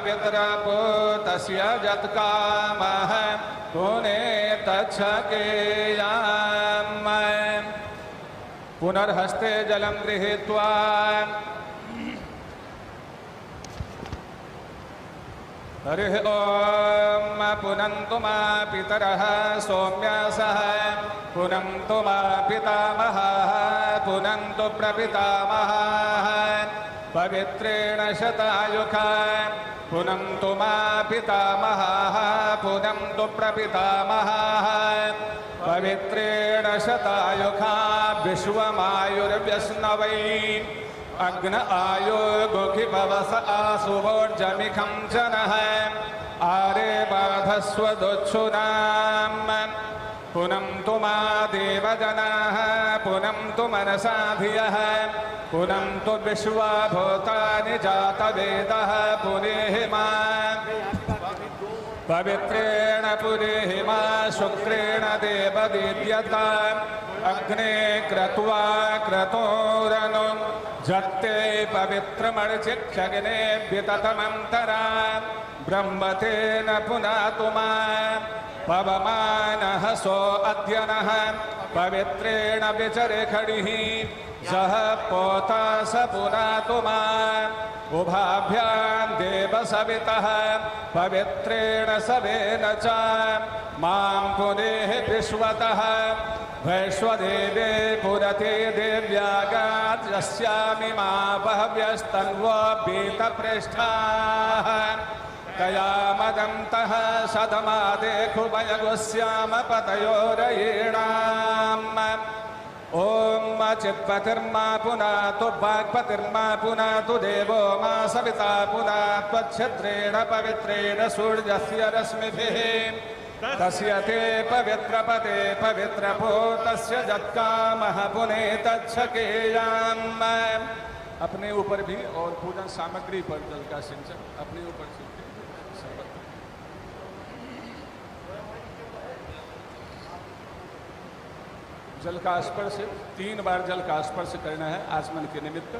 पवित्रपूतस्य यत्कामः पुनेतच्छकेयाम्। पुनर्हस्ते जलं गृहीत्वा हरिः ॐ पुनन्तु मा पितरः सौम्यासः पुनन्तु मा पितामहः पुनन्तु प्रपितामहः पवित्रेण शतायुखा पुनन्तु मा पितामहः पुनन्तु प्रपितामहः पवित्रेण शतायुखा विश्वमायुर्व्यस्नवै अग्न आयो गुखि भवस आसुवोर्जमिखं जनः आरे बाधस्वदुच्छुनाम् पुनन्तु मा देवजनाः पुनन्तु मनसा धियः पुनन्तु विश्वा भूतानि जातवेदः पुनेहि मा पवित्रेण पुनेहि मा शुक्रेण देवदीप्यता अग्ने क्रत्वा क्रतोरनु जत्ते पवित्रमर्चिक्षग्ने विततमन्तरा ब्रह्मतेन पुनातु मा पवमानः सो अद्यनः पवित्रेण विचरे खडिः सह पोता स पुनातु मा उभाभ्यां देव सवितः पवित्रेण सवेन च मां पुनेः विश्वतः वैश्वदेवे पुरते देव्यागात् यस्यामि मा बहव्यस्तन्वो बीतपृष्ठाः तयामदन्तः सदमादेखुभयगुस्याम पतयोरयीणाम् ॐ चित्पतिर्मा पुनातु वाक्पतिर्मा पुनातु देवो मा सविता पुनात्वच्छद्रेण पवित्रेण सूर्यस्य रश्मिभिः तस्य ते पवित्रपते पवित्रपूतस्य यत्कामः पुनेतच्छकेयाम्। अपने ऊपर भी और पूजन सामग्री पर जल का सिंचन अपने ऊपर से जल का स्पर्श 3 बार जल का स्पर्श करना है आचमन के निमित्त।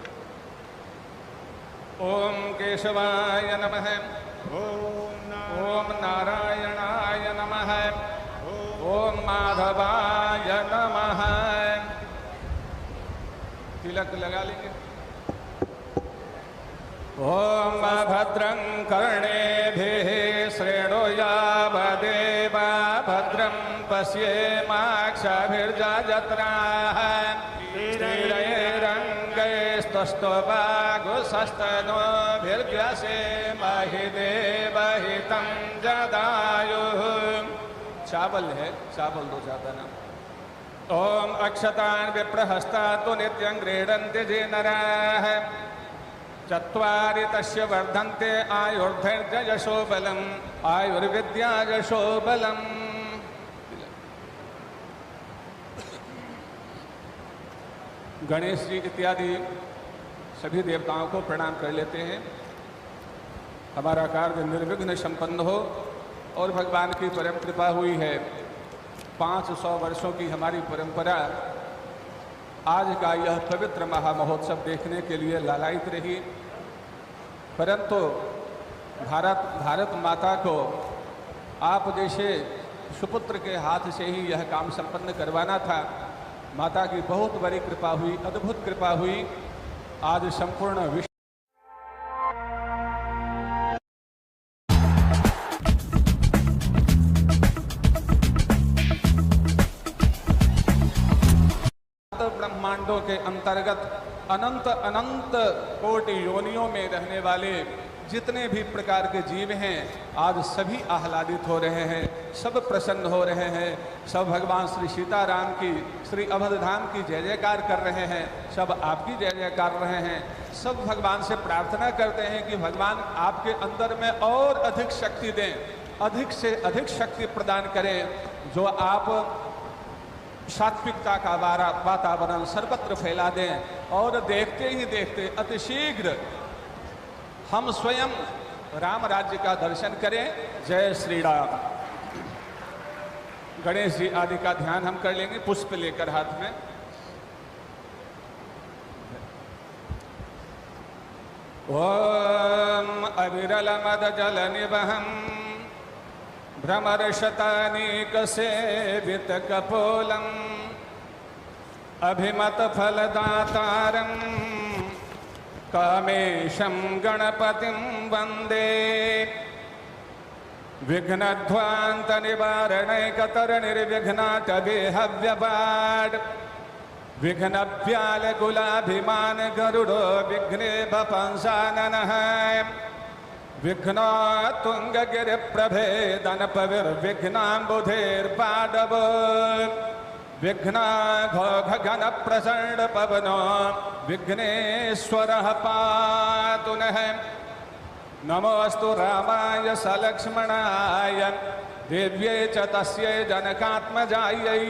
ओम केशवाय नमः ओम नारायणाय नमः ओम माधवाय नमः। तिलक लगा लेंगे। ओम भद्रं कर्णेभिः श्रेणुयावदेवा भद्रं पश्येमाक्षभिर्जत्राः स्थिरैरङ्गैस्तुष्टुवागुसस्तनोभिर्व्यसेमहि देवहितं जदायुः। चावल है, चावल दो ज्यादा ना। ओम अक्षतान् विप्रहस्तातु नित्यं क्रीडन्ति ये नराः चत्वारि तस्य वर्धन्ते आयुर्धैर्ययशो बलम् आयुर्विद्या यशो बलम्। गणेश जी इत्यादि सभी देवताओं को प्रणाम कर लेते हैं। हमारा कार्य निर्विघ्न संपन्न हो और भगवान की परम कृपा हुई है। 500 वर्षों की हमारी परंपरा आज का यह पवित्र महामहोत्सव देखने के लिए लालायित रही, परंतु भारत माता को आप जैसे सुपुत्र के हाथ से ही यह काम संपन्न करवाना था। माता की बहुत बड़ी कृपा हुई, अद्भुत कृपा हुई। आज संपूर्ण विश्व ब्रह्मांडों के अंतर्गत अनंत अनंत कोटि योनियों में रहने वाले जितने भी प्रकार के जीव हैं आज सभी आह्लादित हो रहे हैं, सब प्रसन्न हो रहे हैं, सब भगवान श्री सीताराम की श्री अवधधाम की जय जयकार कर रहे हैं, सब आपकी जय जयकार कर रहे हैं। सब भगवान से प्रार्थना करते हैं कि भगवान आपके अंदर में और अधिक शक्ति दें, अधिक से अधिक शक्ति प्रदान करें, जो आप सात्विकता का वातावरण सर्वत्र फैला दें और देखते ही देखते अतिशीघ्र हम स्वयं राम राज्य का दर्शन करें। जय श्री राम। गणेश जी आदि का ध्यान हम कर लेंगे पुष्प लेकर हाथ में। ओम अविरलमदजलनिवहं भ्रमरशतानीकसेवितकपोलम् अभिमतफलदातारं कामेशं गणपतिं वन्दे। विघ्नध्वान्तनिवारणैकतरणिर्विघ्नाटवेहव्यपाड् विघ्नव्यालकुलाभिमान गरुडो विघ्ने बपंसाननः विघ्नोत्तुङ्गगिरिप्रभेदनपविर्विघ्नाम्बुधेर्पाडव विघ्नाघोघघनप्रचण्डपवनो विघ्नेश्वरः पातु नः। नमोऽस्तु रामाय सलक्ष्मणाय देव्यै च तस्यै जनकात्मजायै।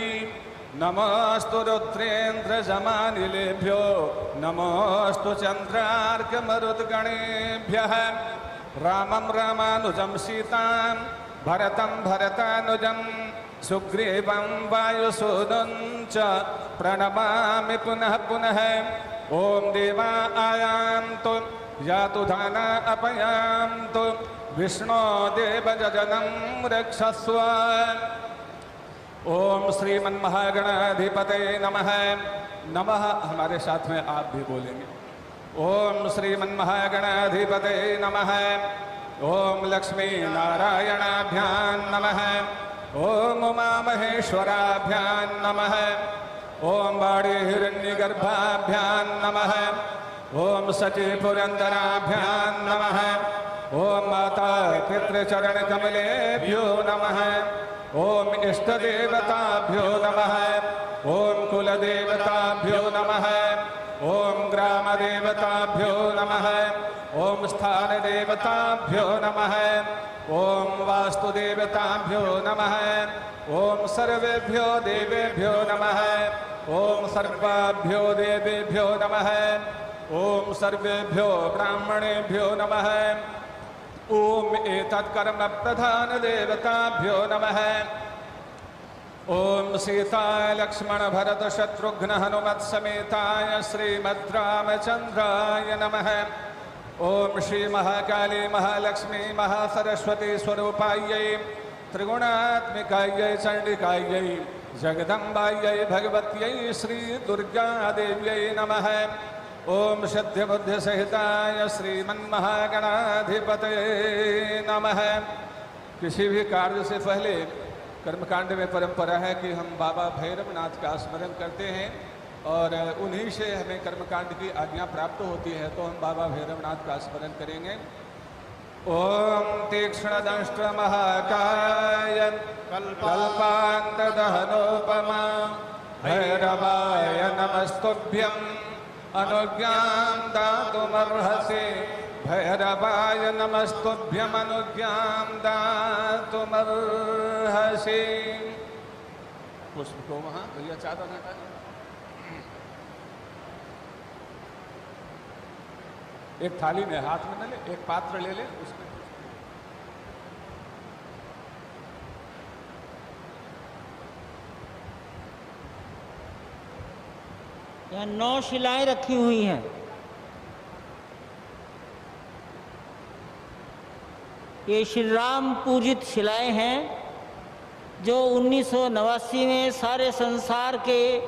नमोऽस्तु रुद्रेन्द्रजमानिलेभ्यो नमोऽस्तु चन्द्रार्कमरुद्गणेभ्यः। रामं रामानुजं सीतां भरतं भरतानुजं सुग्रीवं वायुसूदं च प्रणमामि पुनः पुनः। ॐ देवा आयान्तु यातु दाना अपयान्तु विष्णो देवजनं रक्षस्व। ओम श्रीमन्महागणाधिपते नमः। नमः हमारे साथ में आप भी बोलेंगे। ओम श्रीमन्महागणाधिपते नमः। ओम लक्ष्मी नारायणाभ्यां नमः। ओम उमामहेश्वराभ्यां नमः। ओम बाड़ी हिरण्यगर्भाभ्यां नमः। ओम सची पुरंदराभ्यां नमः। ओम माता पितृचरणकमलेभ्यो नमः। ओम इष्टदेवताभ्यो नमः। ओम कुलदेवताभ्यो नमः। ओम ग्रामदेवताभ्यो नमः। ओम स्थानदेवताभ्यो नमः। ओम वास्तुदेवताभ्यो नमः। ओम सर्वेभ्यो देवेभ्यो नमः। ओम सर्वाभ्यो देवेभ्यो नमः। ओम सर्वेभ्यो ब्राह्मणेभ्यो नमः। ओम एतत्कर्म प्रधान देवताभ्यो नमः। ओम सीता लक्ष्मण भरत शत्रुघ्न हनुमत समेताय श्रीमद्रामचंद्राय नमः। ओम श्री महाकाली महालक्ष्मी महासरस्वती स्वरूपायै त्रिगुणात्मिकायै चंडिकायै जगदम्बायै भगवत्यै श्री दुर्गा देव्यै नमः। ओम सिद्धिबुद्धिसहिताय श्रीमन्महागणाधिपते नमः। किसी भी कार्य से पहले कर्मकांड में परंपरा है कि हम बाबा भैरवनाथ का स्मरण करते हैं और उन्हीं से हमें कर्मकांड की आज्ञा प्राप्त होती है। तो हम बाबा भैरवनाथ का स्मरण करेंगे। ओम तीक्ष्णदंष्ट्र महाकाय कल्पान्तदहनोपमा भैरवाय नमस्तुभ्यं अनुज्ञां दातुमर्हसि। भैरवाय नमस्तुभ्यं अनुज्ञां दातुमर्हसि। पुष्प को वहाँ भैया चादर हटा। एक थाली में हाथ में न ले, एक पात्र ले ले, उसमें यहाँ 9 शिलाएं रखी हुई हैं। ये श्री राम पूजित शिलाएं हैं जो 1989 में सारे संसार के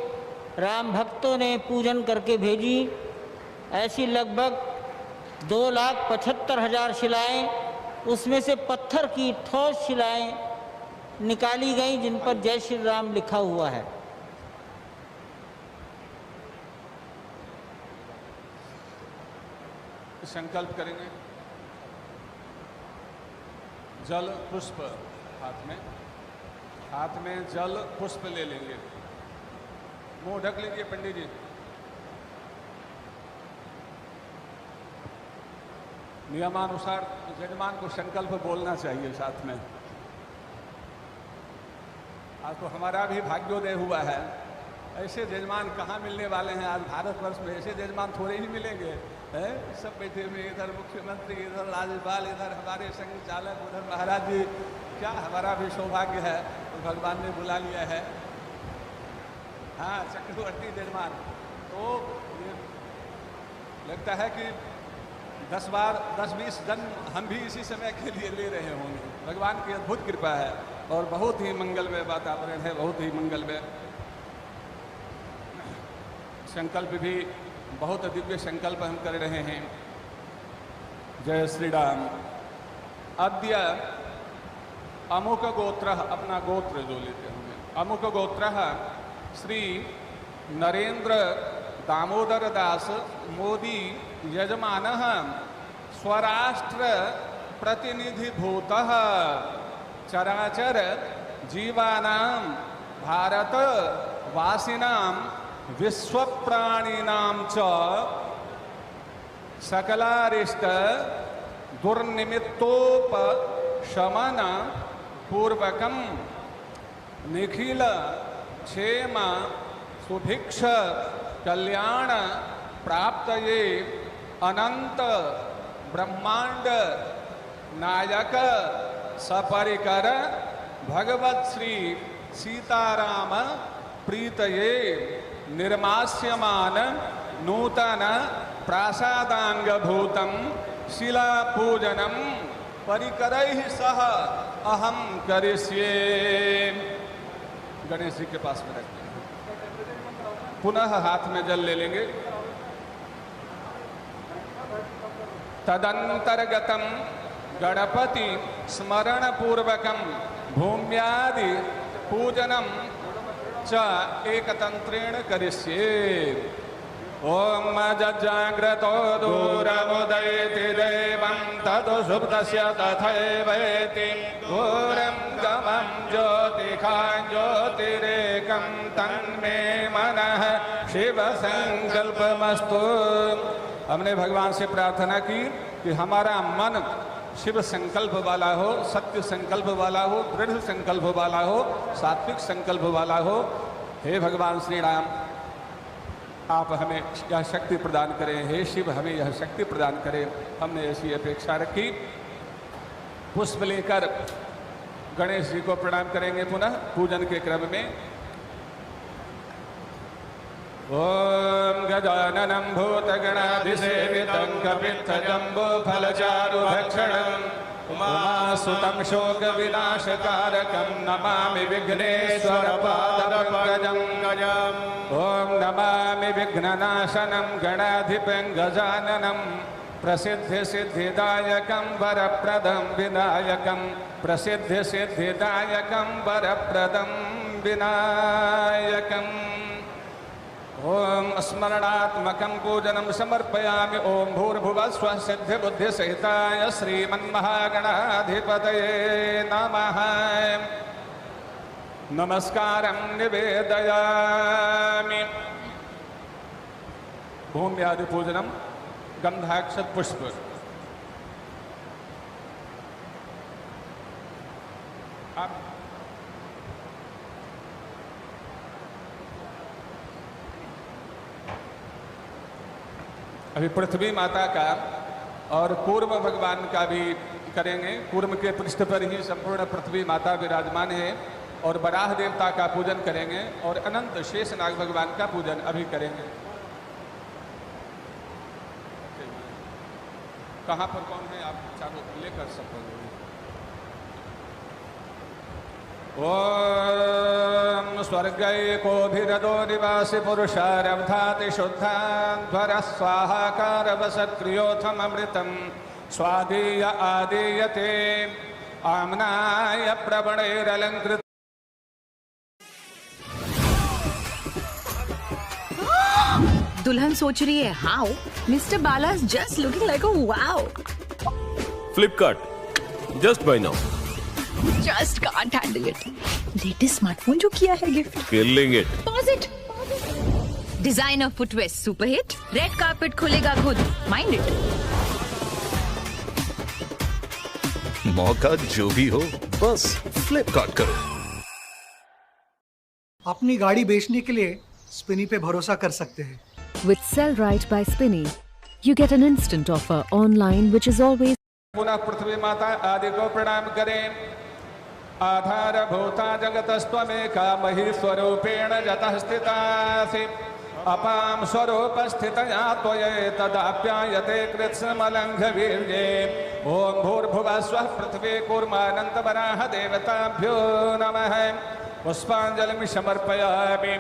राम भक्तों ने पूजन करके भेजी। ऐसी लगभग 2,75,000 शिलाएं, उसमें से पत्थर की ठोस शिलाएं निकाली गई जिन पर जय श्री राम लिखा हुआ है। संकल्प करेंगे। जल पुष्प हाथ में जल पुष्प ले लेंगे। मुंह ढक लीजिए पंडित जी। नियमानुसार यजमान को संकल्प बोलना चाहिए साथ में। आज तो हमारा भी भाग्योदय हुआ है। ऐसे यजमान कहाँ मिलने वाले हैं आज भारतवर्ष में। ऐसे यजमान थोड़े ही मिलेंगे। सब बैठे हुए, इधर मुख्यमंत्री, इधर राज्यपाल, इधर हमारे संघ चालक, उधर महाराज जी। क्या हमारा भी सौभाग्य है तो भगवान ने बुला लिया है। हाँ, चक्रवर्ती यजमान। तो ये लगता है कि 10-20 जन्म हम भी इसी समय के लिए ले रहे होंगे। भगवान की अद्भुत कृपा है और बहुत ही मंगलमय वातावरण है, बहुत ही मंगलमय। संकल्प भी बहुत दिव्य संकल्प हम कर रहे हैं। जय श्री राम। अद्य अमुक गोत्र, अपना गोत्र जो लेते होंगे, अमुक गोत्र श्री नरेंद्र दामोदर दास मोदी यजमान स्वराष्ट्र प्रतिनिधिभूत चराचर जीवानां भारत वासिनां विश्वप्राणिनां च सकलारिष्ट दुर्निमित्तोपशमन पूर्वकं निखिल क्षेम सुभिक्ष कल्याण प्राप्तये अनंत ब्रह्मांड नायक सपरिकर भगवत श्री सीताराम प्रीतये निर्मास्यमान नूतन प्रासादांग भूतम शिला पूजनम परिकरैः सह अहम करिष्ये। गणेश जी के पास में रखते हैं। पुनः हाथ में जल ले लेंगे। तदंतर्गतम गणपति स्मरण पूर्वकम भूम्यादि पूजनम च एकतंत्रेण करिष्ये। ओम जाग्रतो दूरमुदयति देवं ततो सुप्तस्य तथैवेति घोरं गमं ज्योतिखां ज्योतिरेकं तन्मे मनः शिव संकल्पमस्तु। हमने भगवान से प्रार्थना की कि हमारा मन शिव संकल्प वाला हो, सत्य संकल्प वाला हो, दृढ़ संकल्प वाला हो, सात्विक संकल्प वाला हो। हे भगवान श्री राम, आप हमें यह शक्ति प्रदान करें। हे शिव, हमें यह शक्ति प्रदान करें। हमने ऐसी अपेक्षा रखी। पुष्प लेकर गणेश जी को प्रणाम करेंगे पुनः पूजन के क्रम में। ओम गजाननं भूतगणाधिसेवितं कपित्थजम्बूफलचारुभक्षणम् उमासुतं शोकविनाशकारकं नमामि विघ्नेश्वरपादपङ्कजं गजम्। ओम नमामि विघ्ननाशनं गणाधिपं गजाननं प्रसिद्धिसिद्धिदायकं वरप्रदं विनायकं प्रसिद्धिसिद्धिदायकं वरप्रदं विनायकम्। ओम स्मरणात्मकं पूजनं समर्पयामि। ओम भूर्भुवस्वः सिद्धिबुद्धिसहिताय श्रीमन्महागणाधिपतये नमः। नमस्कारं निवेदयामि। भूम्यादि पूजनम गंधाक्षत पुष्प। अब अभी पृथ्वी माता का और कूर्म भगवान का भी करेंगे। कूर्म के पृष्ठ पर ही संपूर्ण पृथ्वी माता विराजमान है और वराह देवता का पूजन करेंगे और अनंत शेषनाग भगवान का पूजन अभी करेंगे। कहाँ पर कौन है, आप चारों लेकर सकते हैं। ओम स्वर्गैकोभिरदो निवासि पुरुषारब्धाति शुद्धाध्वर स्वाहाकार वसत्क्रियोथमृतं स्वादीय आदीयते आम्नाय प्रवणैरलंकृत। दुल्हन सोच रही है how mister Bala is just looking like a wow. Flipkart just by now. Just can't handle it. Latest smartphone जो किया है gift. Killing it. Pause it. Designer footwear super hit. Red carpet खुलेगा खुद। Mind it. मौका जो भी हो बस फ्लिपकार्ट करो। अपनी गाड़ी बेचने के लिए स्पिनी पे भरोसा कर सकते हैं। With Sell Right by Spinny, you get an instant offer online which is always. पुनः पृथ्वी माता आदि को प्रणाम करें। आधारभूता जगतस्त्वमेका मही स्वरूपेण जतः स्थितासि। अपां स्वरूपस्थितया त्वये तदाप्यायते कृत्स्नमलङ्घवीर्ये ॐ भूर्भुवः स्वः पृथिवी कूर्मानन्तवराह देवताभ्यो नमः पुष्पाञ्जलिं समर्पयामि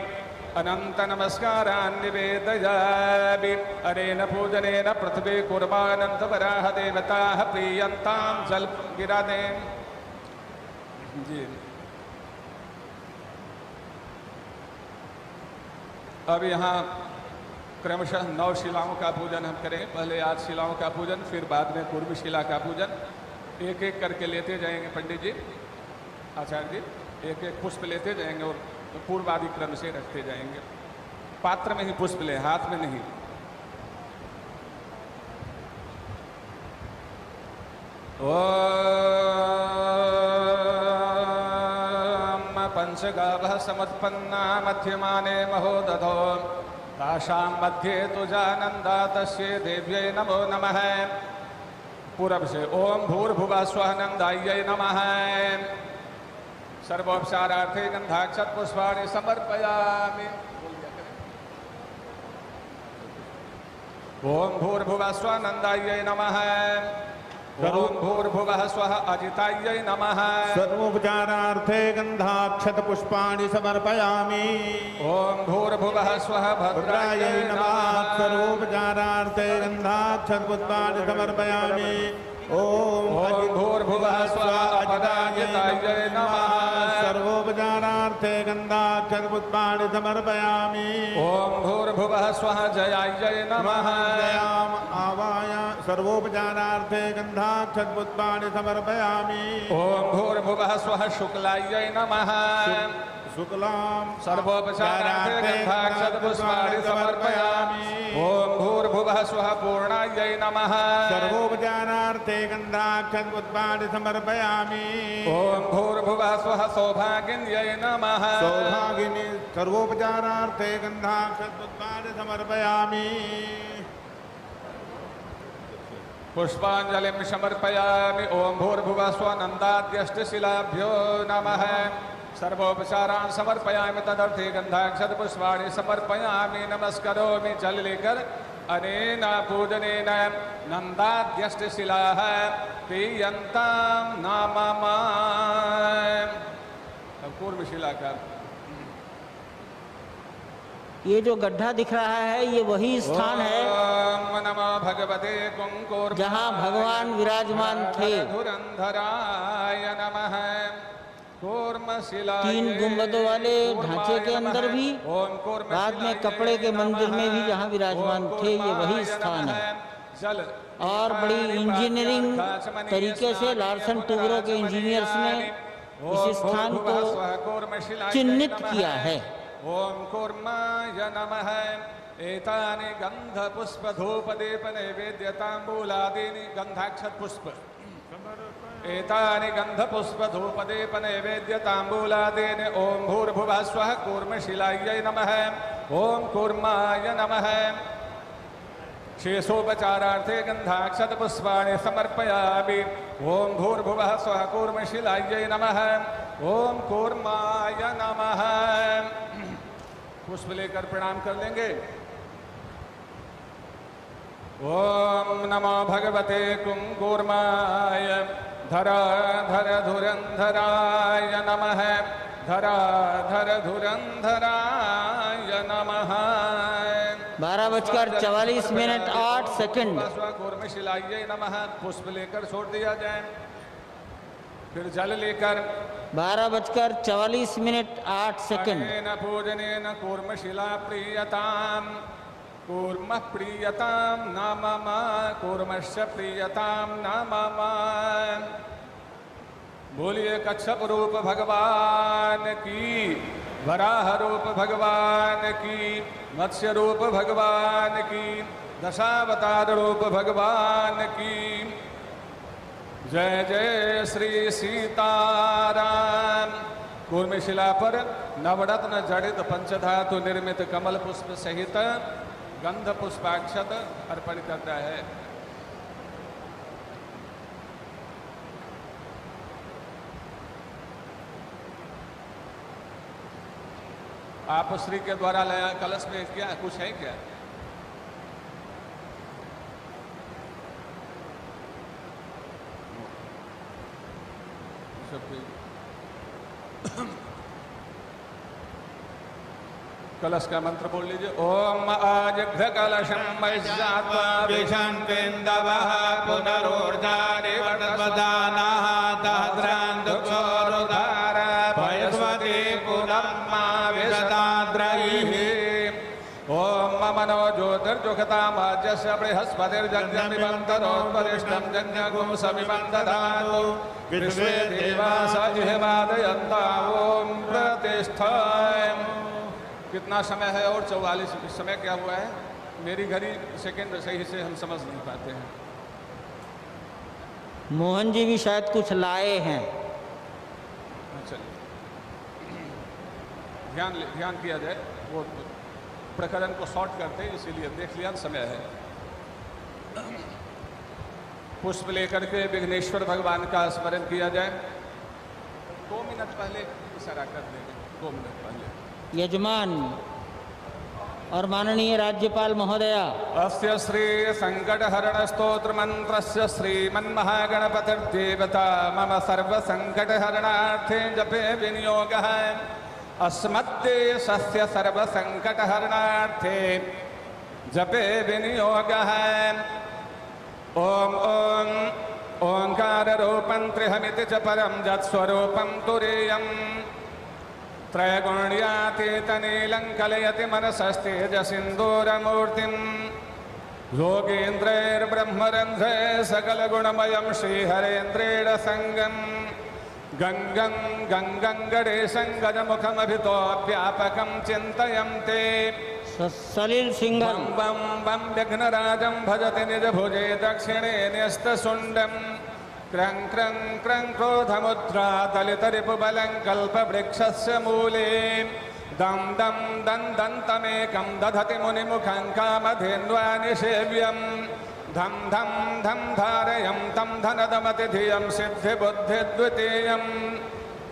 अनंत नमस्कारान् निवेदयामि अनेन पूजनेन पृथ्वी कूर्मानंत वराह देवताः प्रीयन्तां जल गिरा दें जी। अब यहाँ क्रमशः 9 शिलाओं का पूजन हम करें। पहले 8 शिलाओं का पूजन, फिर बाद में पूर्व शिला का पूजन। एक एक करके लेते जाएंगे पंडित जी, आचार्य जी, एक एक पुष्प लेते जाएंगे और पूर्वादि क्रम से रखते जाएंगे। पात्र में ही पुष्प ले, हाथ में नहीं। ओम पंचगावः समुत्पन्ना मध्यमाने महोदधो तासां मध्ये तुजानन्दा तस्यै देव्यै नमो नमः। पूरब से ओम भूर्भुवः स्वः नन्दायै नमः। सर्वोपचारार्थे गंधाक्षत पुष्पाणि समर्पयामि। ओम भूर्भुवः स्वः नन्दायै नमः। ओम भूर्भुवः स्वः अजितायै नमः। सर्वोपचारार्थे गंधाक्षत पुष्पाणि समर्पयामि। ओम भूर्भुवः स्वः भद्रायै नमः। सर्वोपचारार्थे गंधाक्षत पुष्पाणि समर्पयामि। ओम भूर्भुवः स्वः अपराजितायै नमः। सर्वोपचारार्थे गंधाक्षत पुष्पाणि समर्पयामि। ओम भूर्भुवः स्वः जयायै नमः। जयाम आवाय सर्वोपचारार्थे गंधाक्षत पुष्पाणि समर्पयामि। ओम भूर्भुवः स्वः शुक्लायै नमः। शुक्लां सर्वोपचारार्थे गंधाक्षत पुष्पाणि समर्पयामि। ओम भूर्भुवः स्वः पूर्णायै नमः। सर्वोपचारार्थे गंधाक्षत पुष्पाणि समर्पयामि। ओम भूर्भुवः स्वः सौभागिन्यै नमः। सौभागिनी सर्वोपचारार्थे गंधाक्षत पुष्पाणि समर्पयामि। पुष्पांजलिं समर्पयामि। ओम भूर्भुवः स्वः नन्दाद्यष्टशिलाभ्यो नमः। सर्वोपचारान् समर्पयामि। तदर्थे गंधाक्षत पुष्पाणि समर्पयामि। नमस्करोमि जल लेकर। अनेन पूजनेन नन्दाद्यष्टशिलाः पीयन्तां नामम। पूर्व शिला का ये जो गड्ढा दिख रहा है ये वही स्थान है नमो भगवते कुंकुर जहाँ भगवान विराजमान थे। धुरंधराय नमः। 3 गुंबदों वाले ढांचे के अंदर भी, बाद में कपड़े के मंदिर में भी जहाँ विराजमान थे, ये वही स्थान है। और बड़ी इंजीनियरिंग तरीके से लार्सन टूब्रो के इंजीनियर्स ने इस स्थान को चिन्हित किया है। ओम कूर्माय नमः। एतानि गंध पुष्प धूप दीप नैवेद्यतांबूलादीनि गंधाक्षत पुष्प एतानि गंध पुष्प धूप दीप नैवेद्यतांबूलादीनि। ओम भूर्भुवः स्वः कूर्मशिलायै नमः। ओम कूर्माय नमः। शेषोपचारार्थे गंधाक्षत पुष्पाणि समर्पयामि। ओम भूर्भुवः स्वः कूर्मशिलायै नमः। ओम कूर्माय नमः। पुष्प लेकर प्रणाम कर लेंगे। ओम नमो भगवते कुंकुर्माय धराधर धुरंधराय नमः। धराधर धुरंधराय नमः। 12:44 कूर्मशिलायै नमः। पुष्प लेकर छोड़ दिया जाए, फिर जल लेकर 12:44 पूजनेन कूर्मशिला प्रीयताम। कूर्म प्रीयतां नामम। कूर्मस्य प्रीयतां नामम। बोलिए कच्छप रूप भगवान की, वराह रूप भगवान की, मत्स्य रूप भगवान की, दशावतार रूप भगवान की। जय जय श्री सीताराम। कूर्मशिला पर नवरत्न जड़ित पंचधातु निर्मित कमल पुष्प सहित गंध पुष्पाक्षत अर्पण करता है। आप श्री के द्वारा लाया कलश में क्या कुछ है क्या? कलश का मंत्र बोल लीजिए। ओम आजघ्र कलशम वैश्यात्मा विशन्तेन्दवः पुनरोर्जारिवटवदानः दहद्रान्दुक्षोरुधार भयस्वती पुनर्मा विशताद्रैः। ओम मनो ज्योतिर्जुखतामाज्यस्य बृहस्पतिर्जन्यमिबन्धनोत्परिष्टं जन्यगुं समिमं दधातु विश्वे देवास इहवादयन्ता। ओम प्रतिष्ठाय। कितना समय है? और 44। इस समय क्या हुआ है? मेरी घड़ी सेकंड सही से हम समझ नहीं पाते हैं। मोहन जी भी शायद कुछ लाए हैं। चलिए ध्यान किया जाए। वो प्रकरण को शॉर्ट करते हैं, इसीलिए देख लिया समय है। पुष्प लेकर के विघ्नेश्वर भगवान का स्मरण किया जाए। 2 मिनट पहले इशारा कर देंगे। 2 मिनट पहले यजमान और माननीय राज्यपाल महोदया, अस्य श्री संकट हरण स्तोत्र मंत्रस्य श्रीमन्महागणपतिर्देवता मम सर्व संकट हरणार्थे जपे विनियोगः अस्मद्देशस्य सर्व संकट हरणार्थे जपे विनियोगः। ओम ओम ओंकार रूपं त्रिहमिति च परं यत्स्वरूपं तुरीयम् त्रयगुण्यातीतनीलं कलयति मनसस्तेजसिन्दूरमूर्तिं योगीन्द्रैर्ब्रह्मरन्ध्रैः सकलगुणमयं श्रीहरेन्द्रेण सङ्गं गङ्गं गङ्गं गणेशं गजमुखमभितोऽव्यापकं चिन्तयं ते सलिल सिंघम बं बं विघ्नराजं भजति निजभुजे दक्षिणे न्यस्तशुण्डं क्रं क्रं क्रं क्रोधमुद्रा दलितरिपुबलं कल्पवृक्षस्य मूले दं दं दन्तमेकं दधति मुनिमुखं कामधेन्वानिषेव्यं धं धं धं धारयं तं धनदमतिधियं सिद्धिबुद्धिद्वितीयं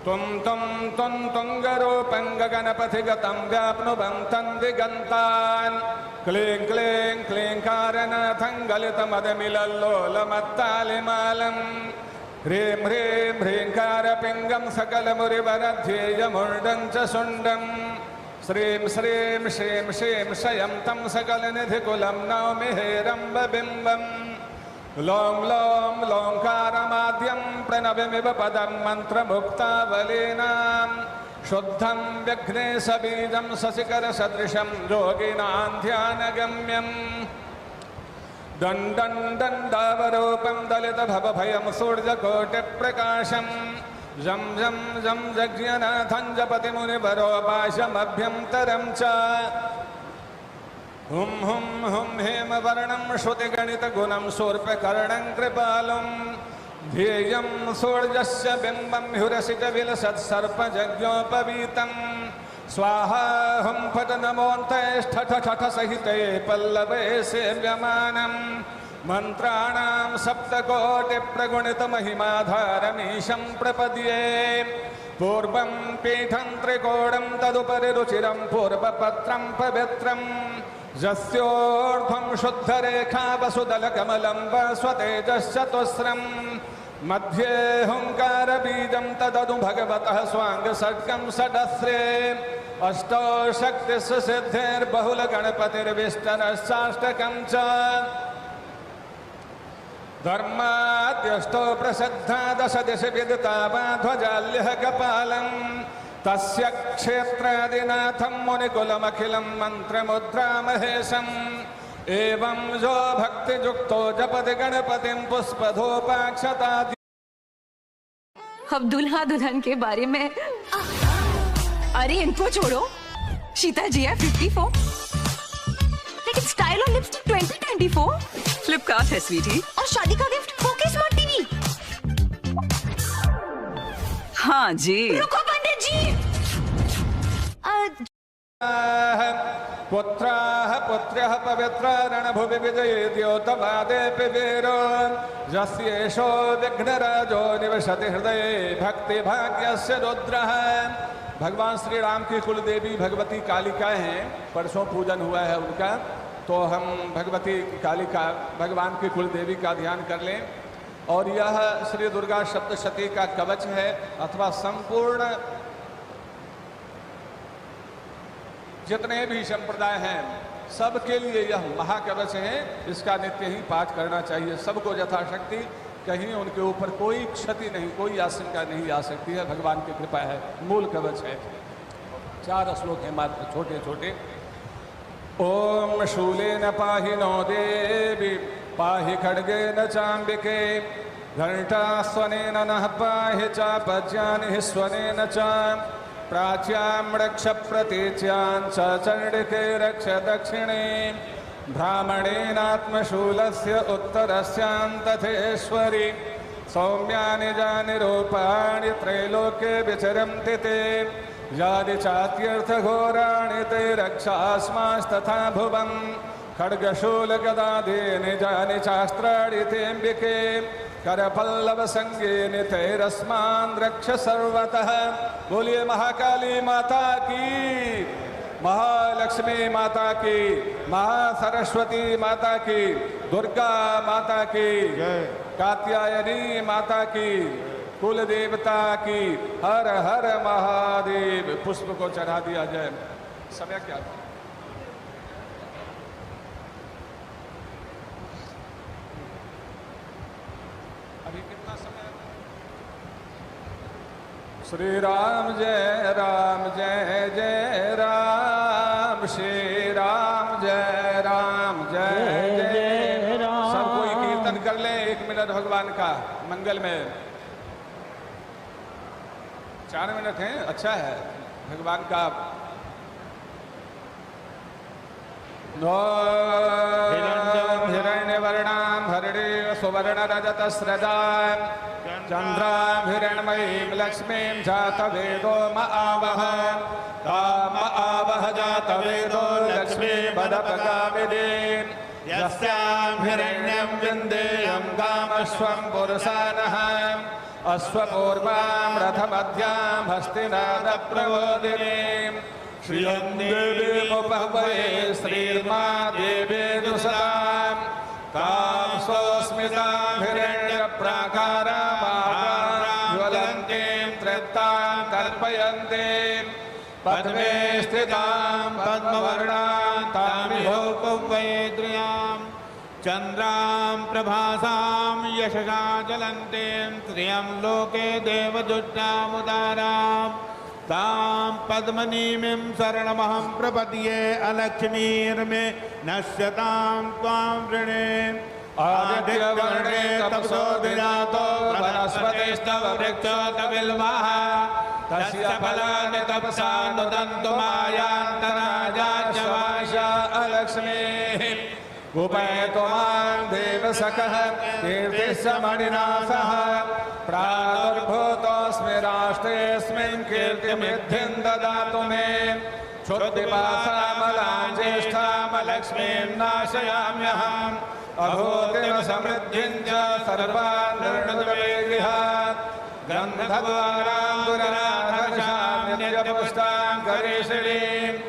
तुं तुं तुं तुङ्गरूपं गगनपथिगतं व्याप्नुवन्तं दिगन्तान् क्लीं क्लीं क्लीङ्कारनाथं गलितमदमिलल्लोलमत्तालिमालं ह्रीं ह्रीं ह्रीङ्कारपिङ्गं सकलमुरिवरध्येयमुण्डं च शुण्डं श्रीं श्रीं श्रीं श्रीं शयं तं सकलनिधिकुलं नौमि हेरम्बबिम्बं लों लों लोङ्कारमाद्यं प्रणवमिव पदं मन्त्रमुक्तावलीनां शुद्धं व्यघ्नेशबीजं शशिकरसदृशं योगिनां ध्यानगम्यं दण्डं दण्डावरूपं दलितभवभयं सूर्यकोटिप्रकाशं जं जं जं जज्ञनाथं जपति मुनिवरोपाशमभ्यन्तरं च हुं हुं हुं हेमवर्णं श्रुतिगणितगुणं शूर्पकर्णं कृपालुं ध्येयं सूर्यस्य बिम्बं ह्युरसितविलसत्सर्पजज्ञोपवीतं स्वाहा हुं फट नमोऽन्तैष्ठठठ सहिते पल्लवे सेव्यमानं मन्त्राणां सप्तकोटिप्रगुणितमहिमाधारमीशं प्रपद्ये पूर्वं पीठं त्रिकोणं तदुपरि रुचिरं पूर्वपत्रं पवित्रं यस्योर्ध्वं शुद्धरेखा वसुदलकमलं वस्वतेजश्चतुस्रं मध्ये हुङ्कारबीजं तदनु भगवतः स्वाङ्गसड्गं षडस्रे अष्टौ शक्तिस्य सिद्धिर्बहुलगणपतिर्विष्टनश्चाष्टकं च धर्माद्यष्टौ प्रसिद्धा दश दिशि विदिता ध्वजाल्यः कपालं तस्य क्षेत्रादिनाथं मुनिकुलमखिलं मन्त्रमुद्रामहेशम् एवं जो भक्तियुक्तो जपति गणपतिं पुष्पधूपाक्षतादि। अब दुल्हा दुल्हन के बारे में अरे इनको छोड़ो, शीता जी है 54, लेकिन स्टाइल और लिपस्टिक 2024 फ्लिपकार्ट है स्वीटी, और शादी का गिफ्ट फोके स्मार्ट टीवी। हाँ जी, रुको पंडित जी। पुत्राः पुत्र्यः पवित्र रणभुवि विजये द्योतवादे पिबेरो यस्येषो विघ्नराजो निवसति हृदये भक्तिभाग्यस्य रुद्रः भगवान श्री राम की कुल देवी भगवती कालिकाएं हैं, परसों पूजन हुआ है उनका, तो हम भगवती कालिका भगवान की कुल देवी का ध्यान कर लें। और यह श्री दुर्गा सप्तशती का कवच है अथवा संपूर्ण जितने भी संप्रदाय हैं सबके लिए यह महाकवच है। इसका नित्य ही पाठ करना चाहिए सबको यथाशक्ति, कहीं उनके ऊपर कोई क्षति नहीं, कोई आशंका नहीं आ सकती है, भगवान की कृपा है। मूल कवच है, 4 श्लोक हैं मात्र छोटे छोटे। ओम शूलेन पाहि नो देवी पाहि खड्गेन चाम्बिके घंटास्वनेन नः पाहि चापज्यानि स्वनेन च प्राच्यां रक्ष प्रतीच्यां च चण्डिके रक्ष दक्षिणे ब्राह्मणेनात्मशूलस्य उत्तरस्यां तथेश्वरि सौम्यानि जानि रूपाणि त्रैलोक्ये विचरन्ति ते यानि चात्यर्थघोराणि ते रक्षास्मास्तथा भुवं खड्गशूलगदादीनि जानि चास्त्राणि तेऽम्बिके करपल्लवसंगेनि तैरस्मान् रक्ष सर्वतः। बोलिए महाकाली माता की, महालक्ष्मी माता की, महासरस्वती माता की, दुर्गा माता की, कात्यायनी माता की, कुल देवता की, हर हर महादेव। पुष्प को चढ़ा दिया जाए। समय क्या था? अभी कितना समय? श्री राम जय राम जय जय राम, श्री राम जय राम जय जय राम। सब कोई कीर्तन कर ले 1 मिनट भगवान का मंगल में। 4 मिनट हैं, अच्छा है भगवान का। हिरण्यवर्णां हरिणे सुवर्ण रजत स्रजां चंद्रां हिरण्मयीं लक्ष्मीं जातवेदो महावह काम आवह जातवेदो लक्ष्मी पदपगामिनीं यस्यां हिरण्यं विन्देयं कामश्वं पुरुषानः अश्वपूर्वां रथमध्यां हस्तिनादप्रबोधिनीं श्रियं देवीमुपहवये श्रीर्मा देवेदुसदां तां स्वस्मितां हिरण्यप्राकारां ज्वलन्तीं तृप्तां कल्पयन्तीं पद्मे स्थितां पद्मवर्णां तामिहोपवैद्र्यां चन्द्रां प्रभासां यशसा ज्वलन्तीं श्रियं लोके देवदुष्टामुदारां तां पद्मनीमिं शरणमहं प्रपद्ये अलक्ष्मीर्मे नश्यतां त्वां वृणे आदित्यवर्णे तपसो विजातो वनस्पतिस्तव वृक्षोतबिल्वः तस्य फलानि तपसा नुदन्तु मायान्तराजाच्यवाशा अलक्ष्मीः उपैतो मां देवसखः कीर्तिश्च सह प्रादुर्भूतोऽस्मि राष्ट्रेऽस्मिन् कीर्तिमिद्धिं ददातु मे क्षुद्धिपासामलां ज्येष्ठामलक्ष्मीं नाशयाम्यहम् अभूतिं समृद्धिं च सर्वान् निर्णुदवे गृहात् गन्धद्वारां दुराधर्षाम्यपुष्टां करीषिणीम्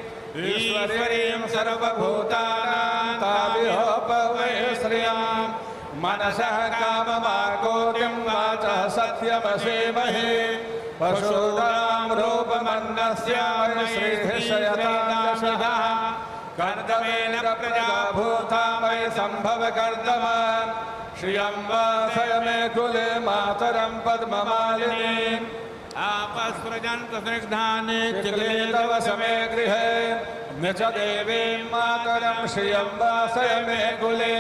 ईश्वरीं सर्वभूतानां ताभिहोपवये श्रियां मनसः काममार्गोतिं वाचः सत्यमसेमहे परशुरां रूपमन्नस्यामि श्रीहृषयतादशः कर्दमेन प्रजा भूता मयि सम्भव कर्दमान् श्रियं वासय मे कुले मातरं पद्ममालिनीम् आपस्रजन्त स्निग्धानि चिक्ले तव समे गृहे निच देवीं मातरं श्रियं वासय मे कुले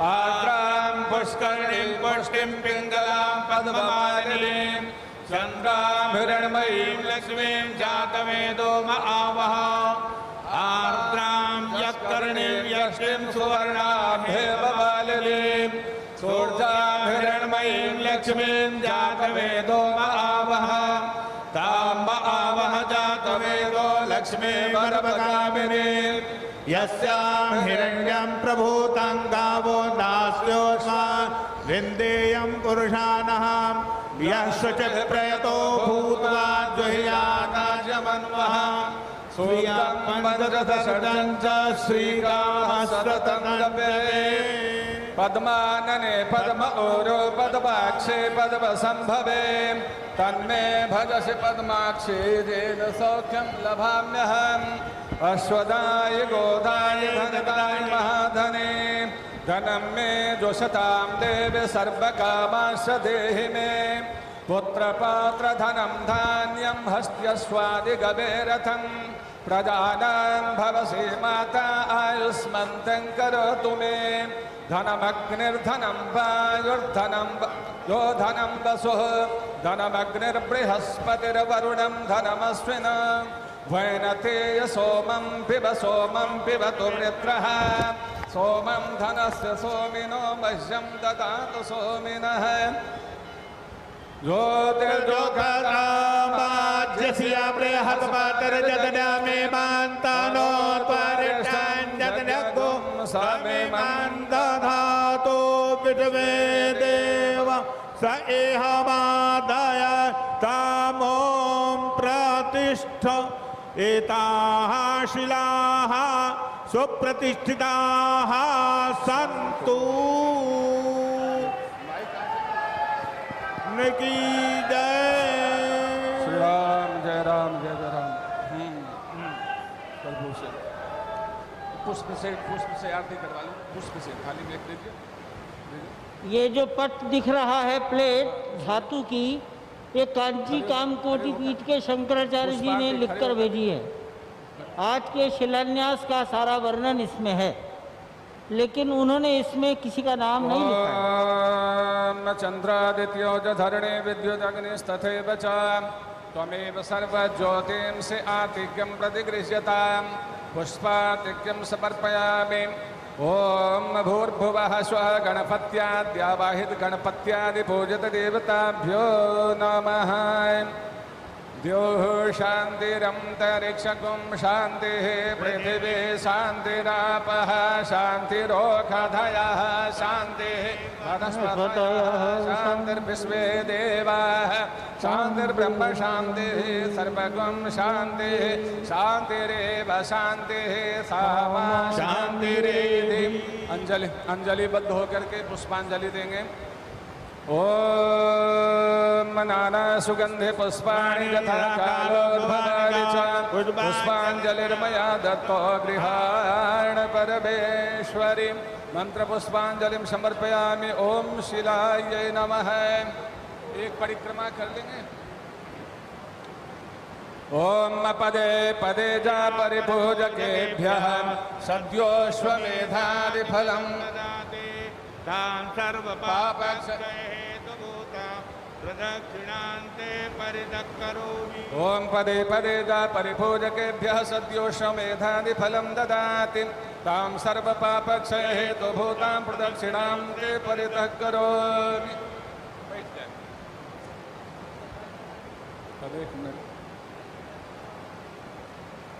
आर्द्रां पुष्करिणीं पुष्टिं पिङ्गलां पद्ममालिनीं चन्द्रां हिरण्मयीं लक्ष्मीं जातवेदो महावः आर्द्रां यत्कर्णीं यष्टिं सुवर्णाभेवमालिनीं सूर्यां हिरण्मयीं लक्ष्मीं जातवेदो महावः तां महावः जातवेदो लक्ष्मीं वरपगामिनीं यस्यां हिरण्यं प्रभूतं गावो दास्योऽस्मान् विन्देयं पुरुषानः यः शुचिः प्रयतो भूत्वा जुह्यात् तन्वः सूर्यं वज्रदशरथं च श्रीरामः सततं जपेत् पद्मानने पद्म ओरो पद्माक्षे पद्मसंभवे तन्मे भजसि पद्माक्षे येन सौख्यं लभाम्यहम् अश्वदाय गोदाय धनदाय महाधने धनं मे जोषतां देव सर्वकामांश्च देहि मे पुत्रपात्रधनं धान्यं हस्त्यस्वादिगवेरथं प्रजानां भवसि माता आयुष्मन्तं करोतु मे धनमग्निर्धनं वायुर्धनं यो धनं वसुः धनमग्निर्बृहस्पतिर्वरुणं धनमश्विन वैनतेय सोमं पिबतु वृत्रः सोमं धनस्य सोमिनो मह्यं ददातु सोमिनः ज्योतिर्जोखरामाज्यस्य बृहस्पतिर्जगदामे मान्तानो त्वरिष्ठाञ्जगदग्गो समे मान्तधातो विद्वे देव स एहमादाय तामों प्रतिष्ठ एताः शिलाः सुप्रतिष्ठिताः सन्तु की जय। श्री राम जय राम जय जय राम। प्रभु से पुष्प से आरती करवा लो। पुष्प से थाली में दीजिए। ये जो पट दिख रहा है प्लेट धातु की, ये कांची कामकोटि पीठ के शंकराचार्य जी ने लिखकर भेजी है। आज के शिलान्यास का सारा वर्णन इसमें है, लेकिन उन्होंने इसमें किसी का नाम नहीं लिखा। चंद्रादित्यो च धरणे विद्युत अग्निस्तथैव च त्वमेव सर्वज्योतिंषि आतिक्यं प्रतिगृह्यतां पुष्पातिक्यं समर्पयामि। ओम भूर्भुवः स्वः गणपत्याद्यावाहित गणपत्यादि पूजित देवताभ्यो नमः। द्योः शान्तिरन्तरिक्षकुं शान्तिः पृथिवी शान्तिरापः शान्तिरोषधयः शान्तिः वनस्पतयः शान्तिर्विश्वे देवाः शान्तिर्ब्रह्म शान्तिः सर्वगुं शान्तिः शान्तिरेव शान्तिः सामा शान्तिरेधि। अंजलिबद्ध होकर के पुष्पांजलि देंगे। ओम नाना सुगंधे पुष्पाणि यथा कालोद्भवानि च पुष्पांजलिर्मया दत्तो गृहाण परमेश्वरी। मंत्र पुष्पांजलिं समर्पयामि। ओम शिलायै नमः। एक परिक्रमा कर लेंगे। ओम पदे पदे जा परिपूजकेभ्यः सद्योश्वमेधादि फलम् सर्व प्रदक्षिणान्ते परिदक्करोमि। ओम पदे पदे जा परिपूजकेभ्यः सद्योश्वमेधादि फलं ददाति तां सर्व पापक्षय हेतुभूतां प्रदक्षिणान्ते परिदक्करोमि।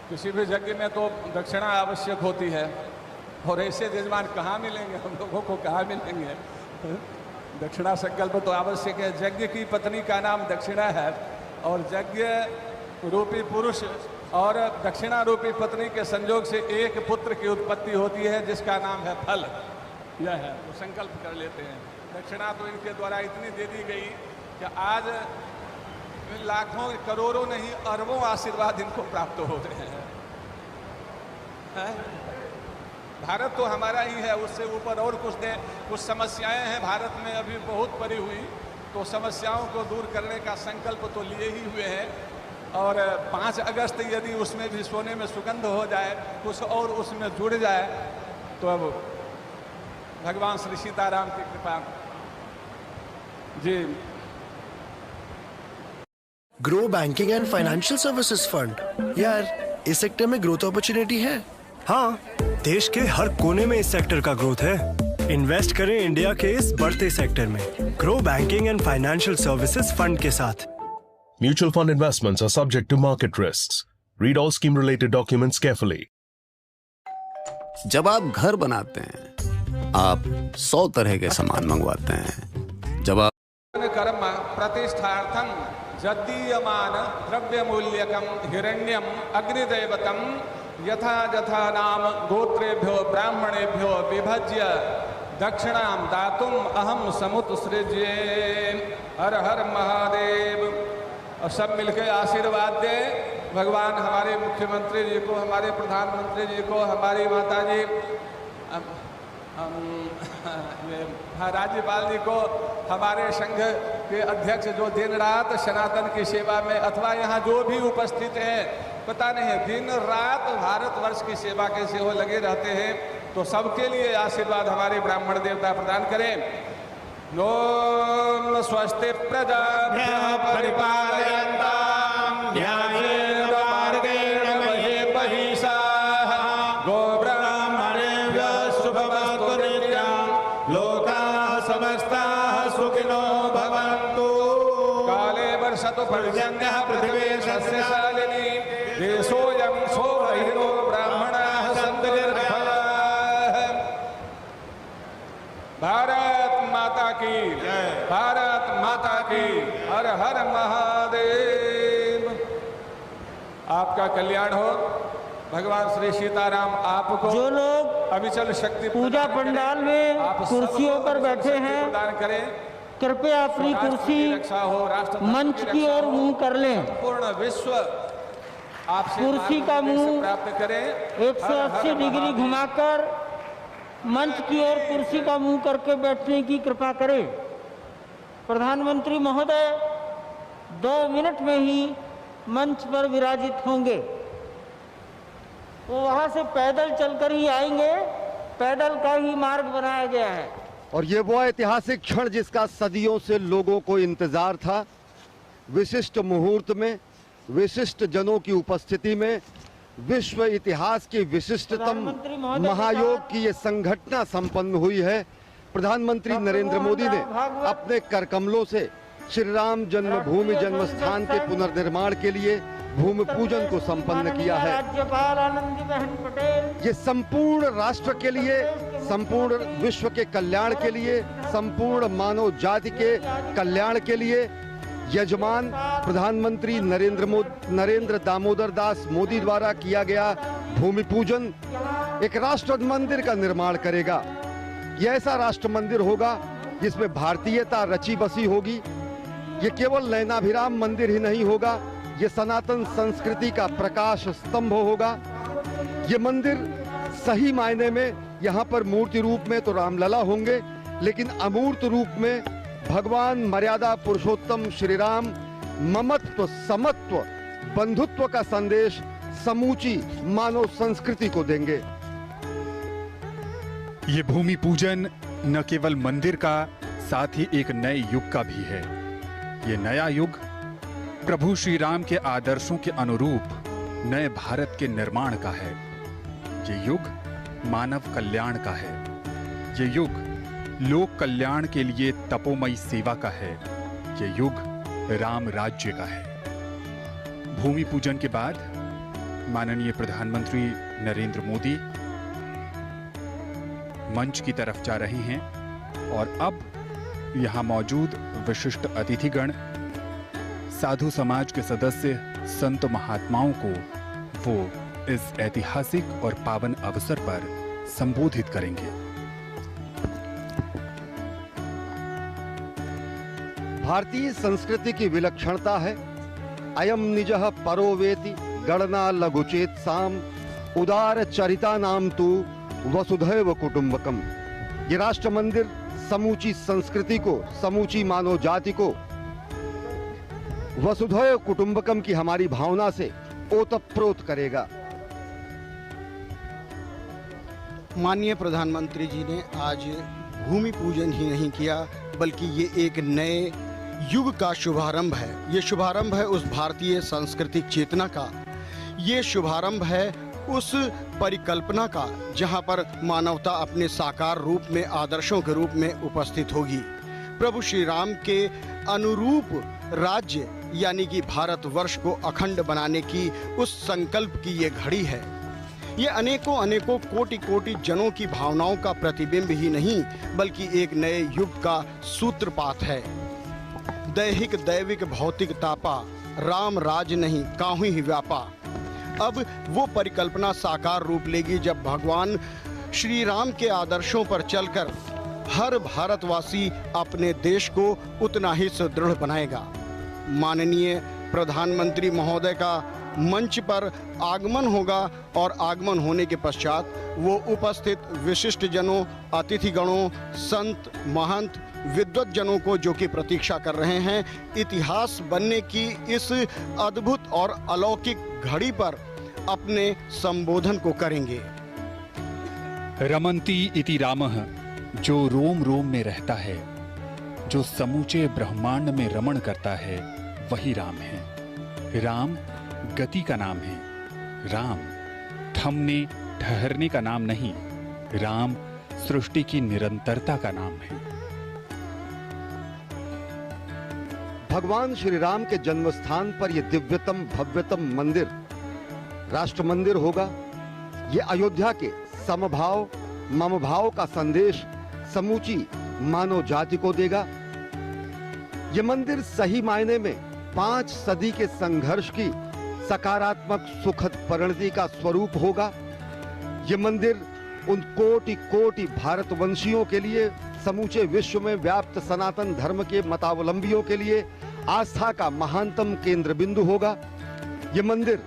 किसी भी यज्ञ में तो दक्षिणा आवश्यक होती है, और ऐसे यजमान कहाँ मिलेंगे हम लोगों को, कहाँ मिलेंगे। दक्षिणा संकल्प तो आवश्यक है। यज्ञ की पत्नी का नाम दक्षिणा है, और यज्ञ रूपी पुरुष और दक्षिणा रूपी पत्नी के संयोग से एक पुत्र की उत्पत्ति होती है, जिसका नाम है फल। यह है, वो संकल्प कर लेते हैं। दक्षिणा तो इनके द्वारा इतनी दे दी गई कि आज लाखों करोड़ों नहीं अरबों आशीर्वाद इनको प्राप्त हो रहे हैं। भारत तो हमारा ही है, उससे ऊपर और कुछ समस्याएं हैं भारत में अभी बहुत पड़ी हुई, तो समस्याओं को दूर करने का संकल्प तो लिए ही हुए हैं। और 5 अगस्त यदि उसमें भी सोने में सुगंध हो जाए, कुछ और उसमें जुड़ जाए, तो अब भगवान श्री सीताराम की कृपा। जी। Groww banking and financial services fund, यार इस सेक्टर में ग्रोथ अपॉर्चुनिटी है। हाँ, देश के हर कोने में इस सेक्टर का ग्रोथ है। इन्वेस्ट करें इंडिया के इस बढ़ते सेक्टर में, grow banking and financial services fund के साथ। Mutual fund investments are subject to market risks. Read all scheme related documents carefully. जब आप घर बनाते हैं, आप 100 तरह के सामान मंगवाते हैं। जब आप कर्म प्रतिष्ठार्थम जद्दीयमान द्रव्यमूल्यकम हिरण्यम अग्निदेवतम यथा यथा नाम गोत्रेभ्यो ब्राह्मणेभ्यो विभज्य दक्षिणाम दातुम अहम समुत्सृज्ये। हर हर महादेव। और सब मिलकर आशीर्वाद दें भगवान हमारे मुख्यमंत्री जी को, हमारे प्रधानमंत्री जी को, हमारी माता जी राज्यपाल जी को, हमारे संघ के अध्यक्ष जो दिन रात सनातन की सेवा में अथवा यहाँ जो भी उपस्थित हैं, पता नहीं दिन रात भारतवर्ष की सेवा कैसे हो लगे रहते हैं, तो सबके लिए आशीर्वाद हमारे ब्राह्मण देवता प्रदान करें। नोम स्वस्ति प्रजाभ्यः परिपालयन्ताम् न्यायेन मार्गेण महीं महिषाः गोब्राह्मणेभ्यः शुभमस्तु नित्यं लोकाः समस्ताः सुखिनो भवन्तु। काले वर्षतु पर्जन्यः पृथिवी सस्यशालिनी देशोऽयं शोभहितो ब्राह्मणाः सन्तु निर्भयाः। भारत माता की जय, भारत माता की। हर हर महादेव। आपका कल्याण हो। भगवान श्री सीताराम आपको जो लोग अविचल शक्ति पूजा पंडाल में कुर्सियों पर बैठे हैं, प्रदान करें। कृपया अपनी कुर्सी मंच की ओर मुंह कर लें। पूर्ण विश्व आपसे कुर्सी का मुंह प्राप्त करें। 180 डिग्री घुमाकर मंच की ओर कुर्सी का मुंह करके बैठने की कृपा करें। प्रधानमंत्री महोदय 2 मिनट में ही मंच पर विराजित होंगे। वो वहां से पैदल चलकर ही आएंगे, पैदल का ही मार्ग बनाया गया है। और ये वो ऐतिहासिक क्षण जिसका सदियों से लोगों को इंतजार था। विशिष्ट मुहूर्त में, विशिष्ट जनों की उपस्थिति में, विश्व इतिहास की विशिष्टतम महायोग की ये संघटना संपन्न हुई है। प्रधानमंत्री नरेंद्र मोदी ने अपने कर कमलों से श्री राम जन्मभूमि जन्म स्थान के पुनर्निर्माण के लिए भूमि पूजन को संपन्न किया है। राज्यपाल आनंदीबेन पटेल ये संपूर्ण राष्ट्र के लिए, संपूर्ण विश्व के कल्याण के लिए, संपूर्ण मानव जाति के कल्याण के लिए यजमान प्रधानमंत्री नरेंद्र दामोदर दास मोदी द्वारा किया गया भूमि पूजन एक राष्ट्र मंदिर का निर्माण करेगा। यह ऐसा राष्ट्र मंदिर होगा जिसमें भारतीयता रची बसी होगी। ये केवल नयनाभिराम मंदिर ही नहीं होगा, ये सनातन संस्कृति का प्रकाश स्तंभ होगा। ये मंदिर सही मायने में यहाँ पर मूर्ति रूप में तो रामलला होंगे, लेकिन अमूर्त रूप में भगवान मर्यादा पुरुषोत्तम श्री राम ममत्व, समत्व, बंधुत्व का संदेश समूची मानव संस्कृति को देंगे। ये भूमि पूजन न केवल मंदिर का, साथ ही एक नए युग का भी है। ये नया युग प्रभु श्री राम के आदर्शों के अनुरूप नए भारत के निर्माण का है। ये युग मानव कल्याण का है। ये युग लोक कल्याण के लिए तपोमयी सेवा का है। ये युग राम राज्य का है। भूमि पूजन के बाद माननीय प्रधानमंत्री नरेंद्र मोदी मंच की तरफ जा रहे हैं और अब यहां मौजूद विशिष्ट अतिथिगण, साधु समाज के सदस्य, संत महात्माओं को वो इस ऐतिहासिक और पावन अवसर पर संबोधित करेंगे। भारतीय संस्कृति की विलक्षणता है अयम निजः परो वेति गणना लघुचेत साम उदार चरिता नाम तु वसुधैव कुटुंबकम। ये राष्ट्र मंदिर समूची संस्कृति को, समूची मानव जाति को वसुधैव कुटुंबकम की हमारी भावना से ओतप्रोत करेगा। माननीय प्रधानमंत्री जी ने आज भूमि पूजन ही नहीं किया, बल्कि ये एक नए युग का शुभारंभ है। ये शुभारंभ है उस भारतीय सांस्कृतिक चेतना का। ये शुभारंभ है उस परिकल्पना का जहां पर मानवता अपने साकार रूप में, आदर्शों के रूप में उपस्थित होगी। प्रभु श्री राम के अनुरूप राज्य यानी कि भारतवर्ष को अखंड बनाने की उस संकल्प की ये घड़ी है। ये अनेकों अनेकों कोटि कोटि जनों की भावनाओं का प्रतिबिंब ही नहीं, बल्कि एक नए युग का सूत्रपात है। दैहिक दैविक भौतिक तापा, राम राज नहीं काहू ही व्यापा। अब वो परिकल्पना साकार रूप लेगी जब भगवान श्री राम के आदर्शों पर चलकर हर भारतवासी अपने देश को उतना ही सुदृढ़ बनाएगा। माननीय प्रधानमंत्री महोदय का मंच पर आगमन होगा और आगमन होने के पश्चात वो उपस्थित विशिष्ट जनों, अतिथिगणों, संत महंत, विद्वत जनों को जो कि प्रतीक्षा कर रहे हैं, इतिहास बनने की इस अद्भुत और अलौकिक घड़ी पर अपने संबोधन को करेंगे। रमन्ति इति रामः, जो रोम रोम में रहता है, जो समूचे ब्रह्मांड में रमण करता है, वही राम है। राम गति का नाम है। राम थमने ठहरने का नाम नहीं। राम सृष्टि की निरंतरता का नाम है। भगवान श्री राम के जन्म स्थान पर यह दिव्यतम भव्यतम मंदिर राष्ट्र मंदिर होगा। ये अयोध्या के समभाव ममभाव का संदेश समूची मानव जाति को देगा। ये मंदिर सही मायने में 5 सदी के संघर्ष की सकारात्मक सुखद परिणति का स्वरूप होगा। ये मंदिर उन कोटि कोटि भारतवंशियों के लिए, समूचे विश्व में व्याप्त सनातन धर्म के मतावलंबियों के लिए आस्था का महानतम केंद्र बिंदु होगा। ये मंदिर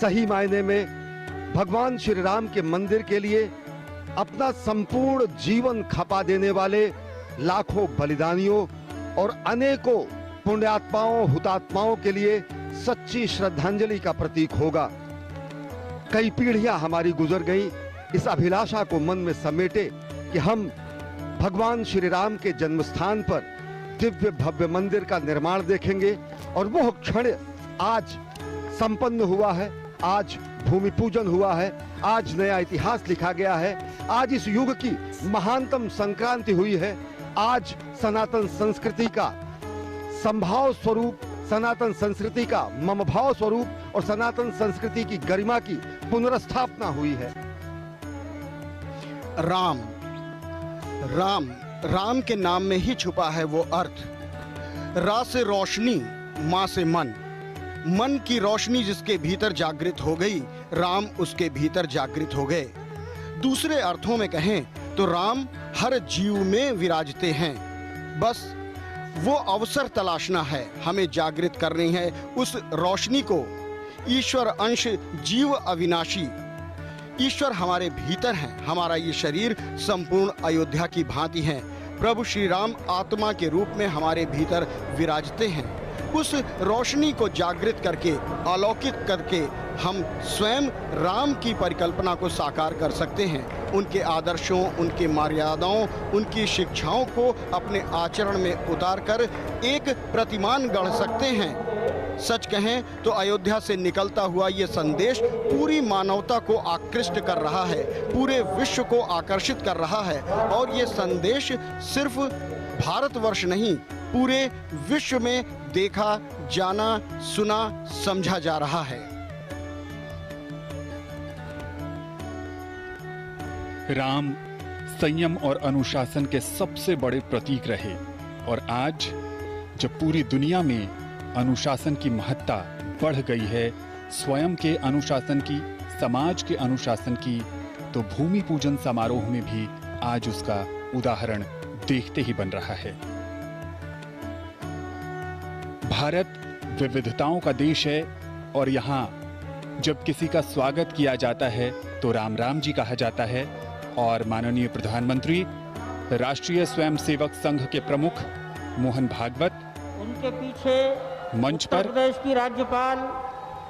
सही मायने में भगवान श्री राम के मंदिर के लिए अपना संपूर्ण जीवन खपा देने वाले लाखों बलिदानियों और अनेकों पुण्यात्माओं हुतात्माओं के लिए सच्ची श्रद्धांजलि का प्रतीक होगा। कई पीढ़ियां हमारी गुजर गई इस अभिलाषा को मन में समेटे कि हम भगवान श्री राम के जन्मस्थान पर दिव्य भव्य मंदिर का निर्माण देखेंगे, और वह क्षण आज संपन्न हुआ है। आज भूमि पूजन हुआ है। आज नया इतिहास लिखा गया है। आज इस युग की महानतम संक्रांति हुई है। आज सनातन संस्कृति का संभाव स्वरूप, सनातन संस्कृति का ममभाव स्वरूप और सनातन संस्कृति की गरिमा की पुनर्स्थापना हुई है। राम राम राम के नाम में ही छुपा है वो अर्थ। रा से रोशनी, माँ से मन, मन की रोशनी जिसके भीतर जागृत हो गई, राम उसके भीतर जागृत हो गए। दूसरे अर्थों में कहें तो राम हर जीव में विराजते हैं। बस वो अवसर तलाशना है, हमें जागृत करनी है उस रोशनी को। ईश्वर अंश जीव अविनाशी, ईश्वर हमारे भीतर हैं। हमारा ये शरीर संपूर्ण अयोध्या की भांति है। प्रभु श्री राम आत्मा के रूप में हमारे भीतर विराजते हैं। उस रोशनी को जागृत करके, अलौकिक करके हम स्वयं राम की परिकल्पना को साकार कर सकते हैं। उनके आदर्शों, उनके मर्यादाओं, उनकी शिक्षाओं को अपने आचरण में उतारकर एक प्रतिमान गढ़ सकते हैं। सच कहें तो अयोध्या से निकलता हुआ ये संदेश पूरी मानवता को आकृष्ट कर रहा है, पूरे विश्व को आकर्षित कर रहा है। और ये संदेश सिर्फ भारतवर्ष नहीं, पूरे विश्व में देखा, जाना, सुना, समझा जा रहा है। राम संयम और अनुशासन के सबसे बड़े प्रतीक रहे, और आज जब पूरी दुनिया में अनुशासन की महत्ता बढ़ गई है, स्वयं के अनुशासन की, समाज के अनुशासन की, तो भूमि पूजन समारोह में भी आज उसका उदाहरण देखते ही बन रहा है। भारत विविधताओं का देश है, और यहाँ जब किसी का स्वागत किया जाता है तो राम राम जी कहा जाता है। और माननीय प्रधानमंत्री, राष्ट्रीय स्वयंसेवक संघ के प्रमुख मोहन भागवत, उनके पीछे मंच पर उत्तर प्रदेश की राज्यपाल,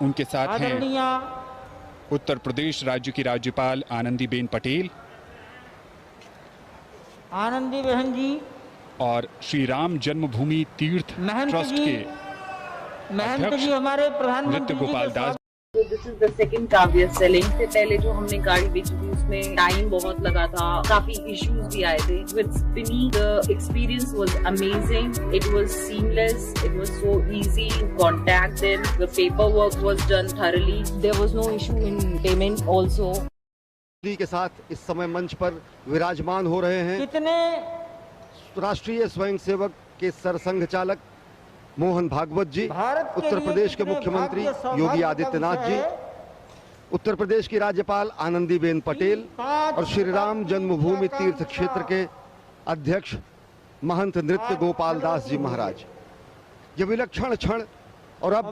उनके साथ हैं आदरणीय उत्तर प्रदेश राज्य की राज्यपाल आनंदीबेन पटेल, आनंदी बहन जी, और श्री राम जन्मभूमि तीर्थ ट्रस्ट के महंत जी, हमारे प्रधानमंत्री Nritya Gopal Das. This is the second car we are selling. से पहले जो हमने गाड़ी बेची थी उसमें टाइम बहुत लगा था, काफी इश्यूज भी आए थे। With Spinny the experience was amazing, it was seamless, it was so easy to contact them, the paper work was done thoroughly, there was no issue in payment also. के साथ इस समय मंच पर विराजमान हो रहे हैं कितने राष्ट्रीय स्वयंसेवक के सरसंघ चालक मोहन भागवत जी, उत्तर प्रदेश के मुख्यमंत्री योगी आदित्यनाथ जी, उत्तर प्रदेश की राज्यपाल आनंदीबेन पटेल और श्री राम जन्मभूमि तीर्थ क्षेत्र के अध्यक्ष महंत नृत्य गोपाल दास जी महाराज। ये विलक्षण क्षण, और अब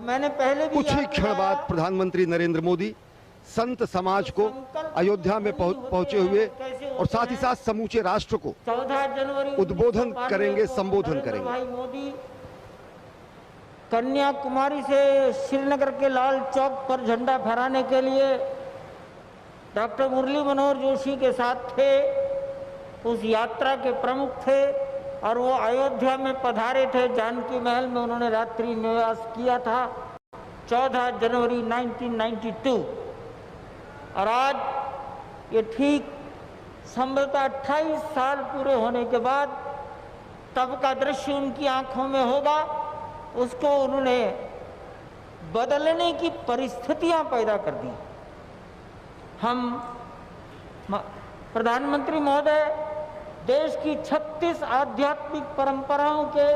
कुछ ही क्षण बाद प्रधानमंत्री नरेंद्र मोदी संत समाज को अयोध्या में पहुंचे हुए और साथ ही साथ समूचे राष्ट्र को 14 जनवरी उद्बोधन करेंगे, संबोधन करेंगे। कन्याकुमारी से श्रीनगर के लाल चौक पर झंडा फहराने के लिए डॉक्टर मुरली मनोहर जोशी के साथ थे, उस यात्रा के प्रमुख थे और वो अयोध्या में पधारे थे। जानकी महल में उन्होंने रात्रि निवास किया था 14 जनवरी 1992। और आज ये ठीक संभवतः 28 साल पूरे होने के बाद तब का दृश्य उनकी आंखों में होगा, उसको उन्होंने बदलने की परिस्थितियां पैदा कर दी। हम प्रधानमंत्री महोदय देश की 36 आध्यात्मिक परंपराओं के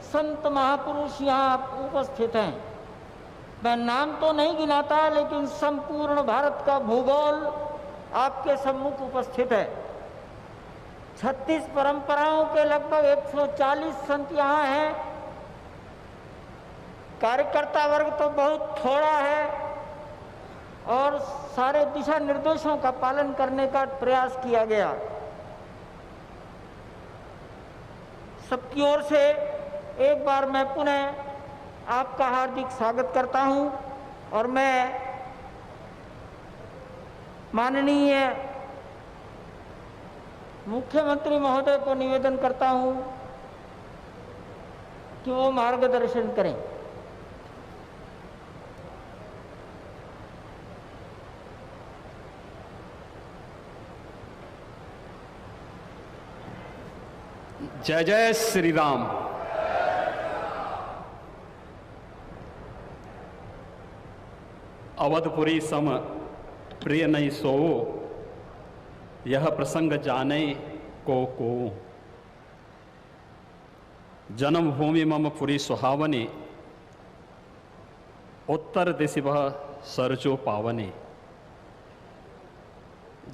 संत महापुरुष यहाँ उपस्थित हैं। मैं नाम तो नहीं गिनाता, लेकिन संपूर्ण भारत का भूगोल आपके सम्मुख उपस्थित है। 36 परंपराओं के लगभग 140 संत यहाँ हैं। कार्यकर्ता वर्ग तो बहुत थोड़ा है और सारे दिशा निर्देशों का पालन करने का प्रयास किया गया। सबकी ओर से एक बार मैं पुनः आपका हार्दिक स्वागत करता हूं और मैं माननीय मुख्यमंत्री महोदय को निवेदन करता हूं कि वो मार्गदर्शन करें। जय जय श्री राम। अवधपुरी सम प्रिय नहीं सो, यह प्रसंग जाने को जन्मभूमि मम पुरी सुहावनी, उत्तर दिशि वह सरजो पावनी।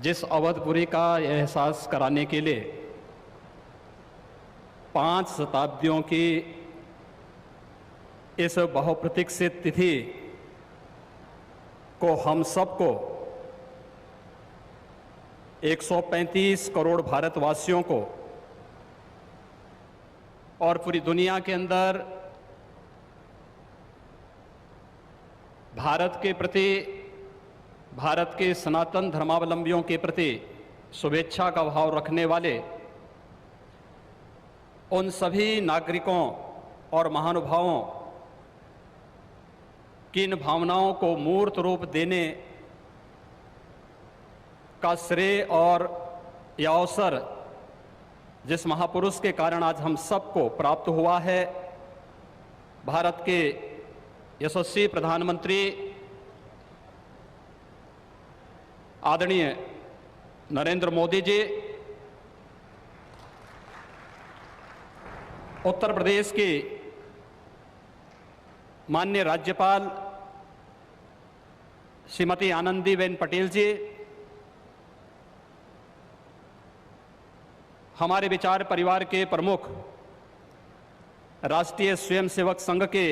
जिस अवधपुरी का एहसास कराने के लिए 5 शताब्दियों की इस बहुप्रतीक्षित तिथि को हम सबको 135 करोड़ भारतवासियों को और पूरी दुनिया के अंदर भारत के प्रति, भारत के सनातन धर्मावलंबियों के प्रति शुभेच्छा का भाव रखने वाले उन सभी नागरिकों और महानुभावों की इन भावनाओं को मूर्त रूप देने का श्रेय और यह अवसर जिस महापुरुष के कारण आज हम सबको प्राप्त हुआ है, भारत के यशस्वी प्रधानमंत्री आदरणीय नरेंद्र मोदी जी, उत्तर प्रदेश की माननीय राज्यपाल श्रीमती आनंदीबेन पटेल जी, हमारे विचार परिवार के प्रमुख राष्ट्रीय स्वयंसेवक संघ के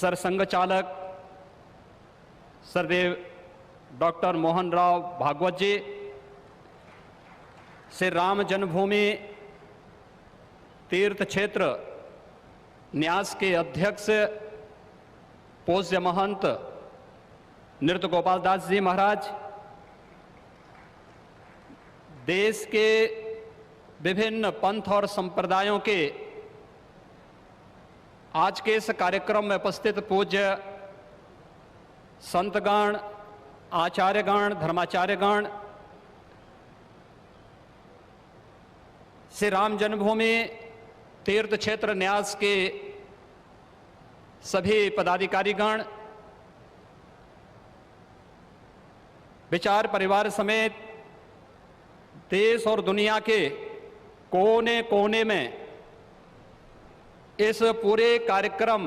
सरसंघ चालक सरदेव डॉक्टर मोहन राव भागवत जी, श्री राम जन्मभूमि तीर्थ क्षेत्र न्यास के अध्यक्ष पूज्य महंत नृत्य गोपाल दास जी महाराज, देश के विभिन्न पंथ और संप्रदायों के आज के इस कार्यक्रम में उपस्थित पूज्य संतगण, आचार्यगण, धर्माचार्यगण, श्री राम जन्मभूमि तीर्थ क्षेत्र न्यास के सभी पदाधिकारीगण, विचार परिवार समेत देश और दुनिया के कोने कोने में इस पूरे कार्यक्रम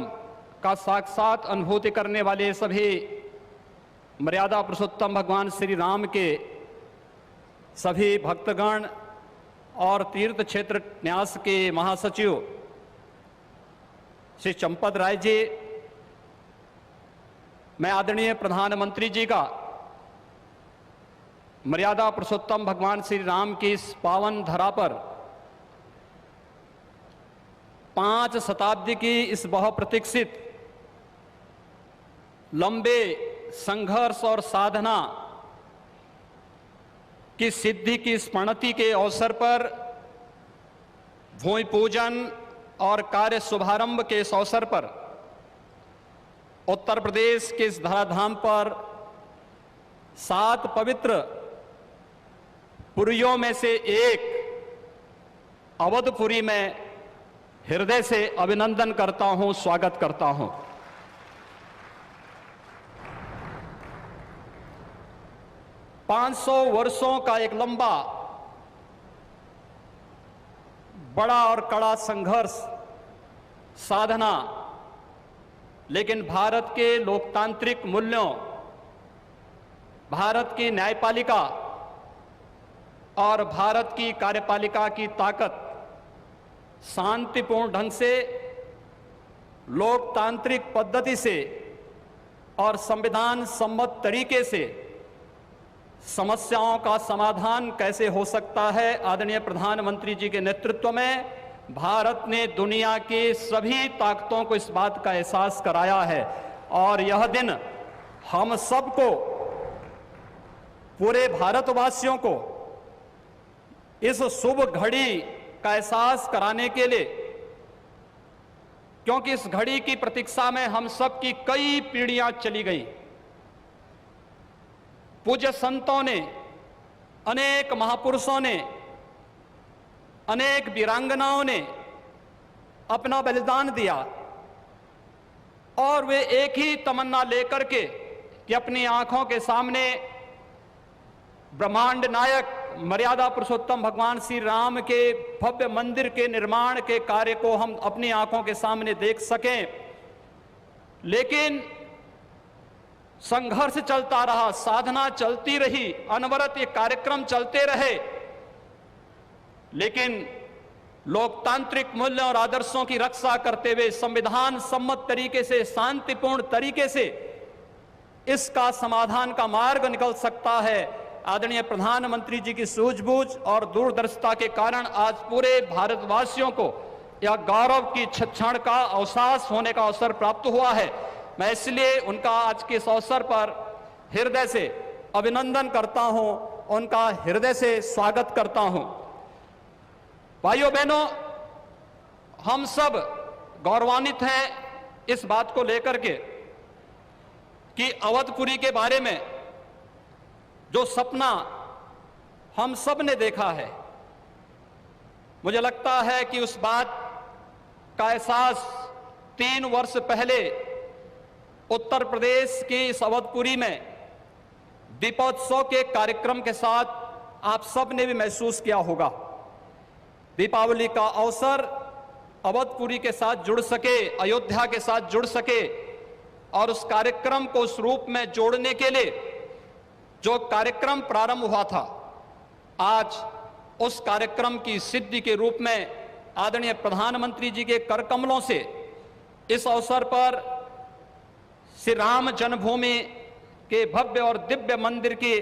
का साक्षात अनुभूति करने वाले सभी मर्यादा पुरुषोत्तम भगवान श्री राम के सभी भक्तगण और तीर्थ क्षेत्र न्यास के महासचिव श्री चंपत राय जी, मैं आदरणीय प्रधानमंत्री जी का मर्यादा पुरुषोत्तम भगवान श्री राम की इस पावन धरा पर 5 शताब्दी की इस बहुप्रतीक्षित लंबे संघर्ष और साधना की सिद्धि की स्मृति के अवसर पर भूमि पूजन और कार्य शुभारंभ के इस अवसर पर उत्तर प्रदेश के इस धराधाम पर 7 पवित्र पुरियों में से एक अवधपुरी में हृदय से अभिनंदन करता हूं, स्वागत करता हूं। पांच 500 वर्षों का एक लंबा बड़ा और कड़ा संघर्ष, साधना, लेकिन भारत के लोकतांत्रिक मूल्यों, भारत की न्यायपालिका और भारत की कार्यपालिका की ताकत शांतिपूर्ण ढंग से, लोकतांत्रिक पद्धति से और संविधान सम्मत तरीके से समस्याओं का समाधान कैसे हो सकता है। आदरणीय प्रधानमंत्री जी के नेतृत्व में भारत ने दुनिया के सभी ताकतों को इस बात का एहसास कराया है और यह दिन हम सबको, पूरे भारतवासियों को इस शुभ घड़ी का एहसास कराने के लिए, क्योंकि इस घड़ी की प्रतीक्षा में हम सब की कई पीढ़ियां चली गई। पूज्य संतों ने, अनेक महापुरुषों ने, अनेक वीरांगनाओं ने अपना बलिदान दिया और वे एक ही तमन्ना लेकर के कि अपनी आंखों के सामने ब्रह्मांड नायक मर्यादा पुरुषोत्तम भगवान श्री राम के भव्य मंदिर के निर्माण के कार्य को हम अपनी आंखों के सामने देख सकें। लेकिन संघर्ष चलता रहा, साधना चलती रही, अनवरत ये कार्यक्रम चलते रहे, लेकिन लोकतांत्रिक मूल्यों और आदर्शों की रक्षा करते हुए संविधान सम्मत तरीके से, शांतिपूर्ण तरीके से इसका समाधान का मार्ग निकल सकता है। आदरणीय प्रधानमंत्री जी की सूझबूझ और दूरदर्शिता के कारण आज पूरे भारतवासियों को यह गौरव की क्षण का अवकाश होने का अवसर प्राप्त हुआ है। मैं इसलिए उनका आज के इस अवसर पर हृदय से अभिनंदन करता हूं, उनका हृदय से स्वागत करता हूं। भाइयों बहनों, हम सब गौरवान्वित हैं इस बात को लेकर के कि अवधपुरी के बारे में जो सपना हम सब ने देखा है, मुझे लगता है कि उस बात का एहसास 3 वर्ष पहले उत्तर प्रदेश की इस अवधपुरी में दीपोत्सव के कार्यक्रम के साथ आप सब ने भी महसूस किया होगा। दीपावली का अवसर अवधपुरी के साथ जुड़ सके, अयोध्या के साथ जुड़ सके और उस कार्यक्रम को उस रूप में जोड़ने के लिए जो कार्यक्रम प्रारंभ हुआ था, आज उस कार्यक्रम की सिद्धि के रूप में आदरणीय प्रधानमंत्री जी के कर कमलों से इस अवसर पर श्री राम जन्मभूमि के भव्य और दिव्य मंदिर के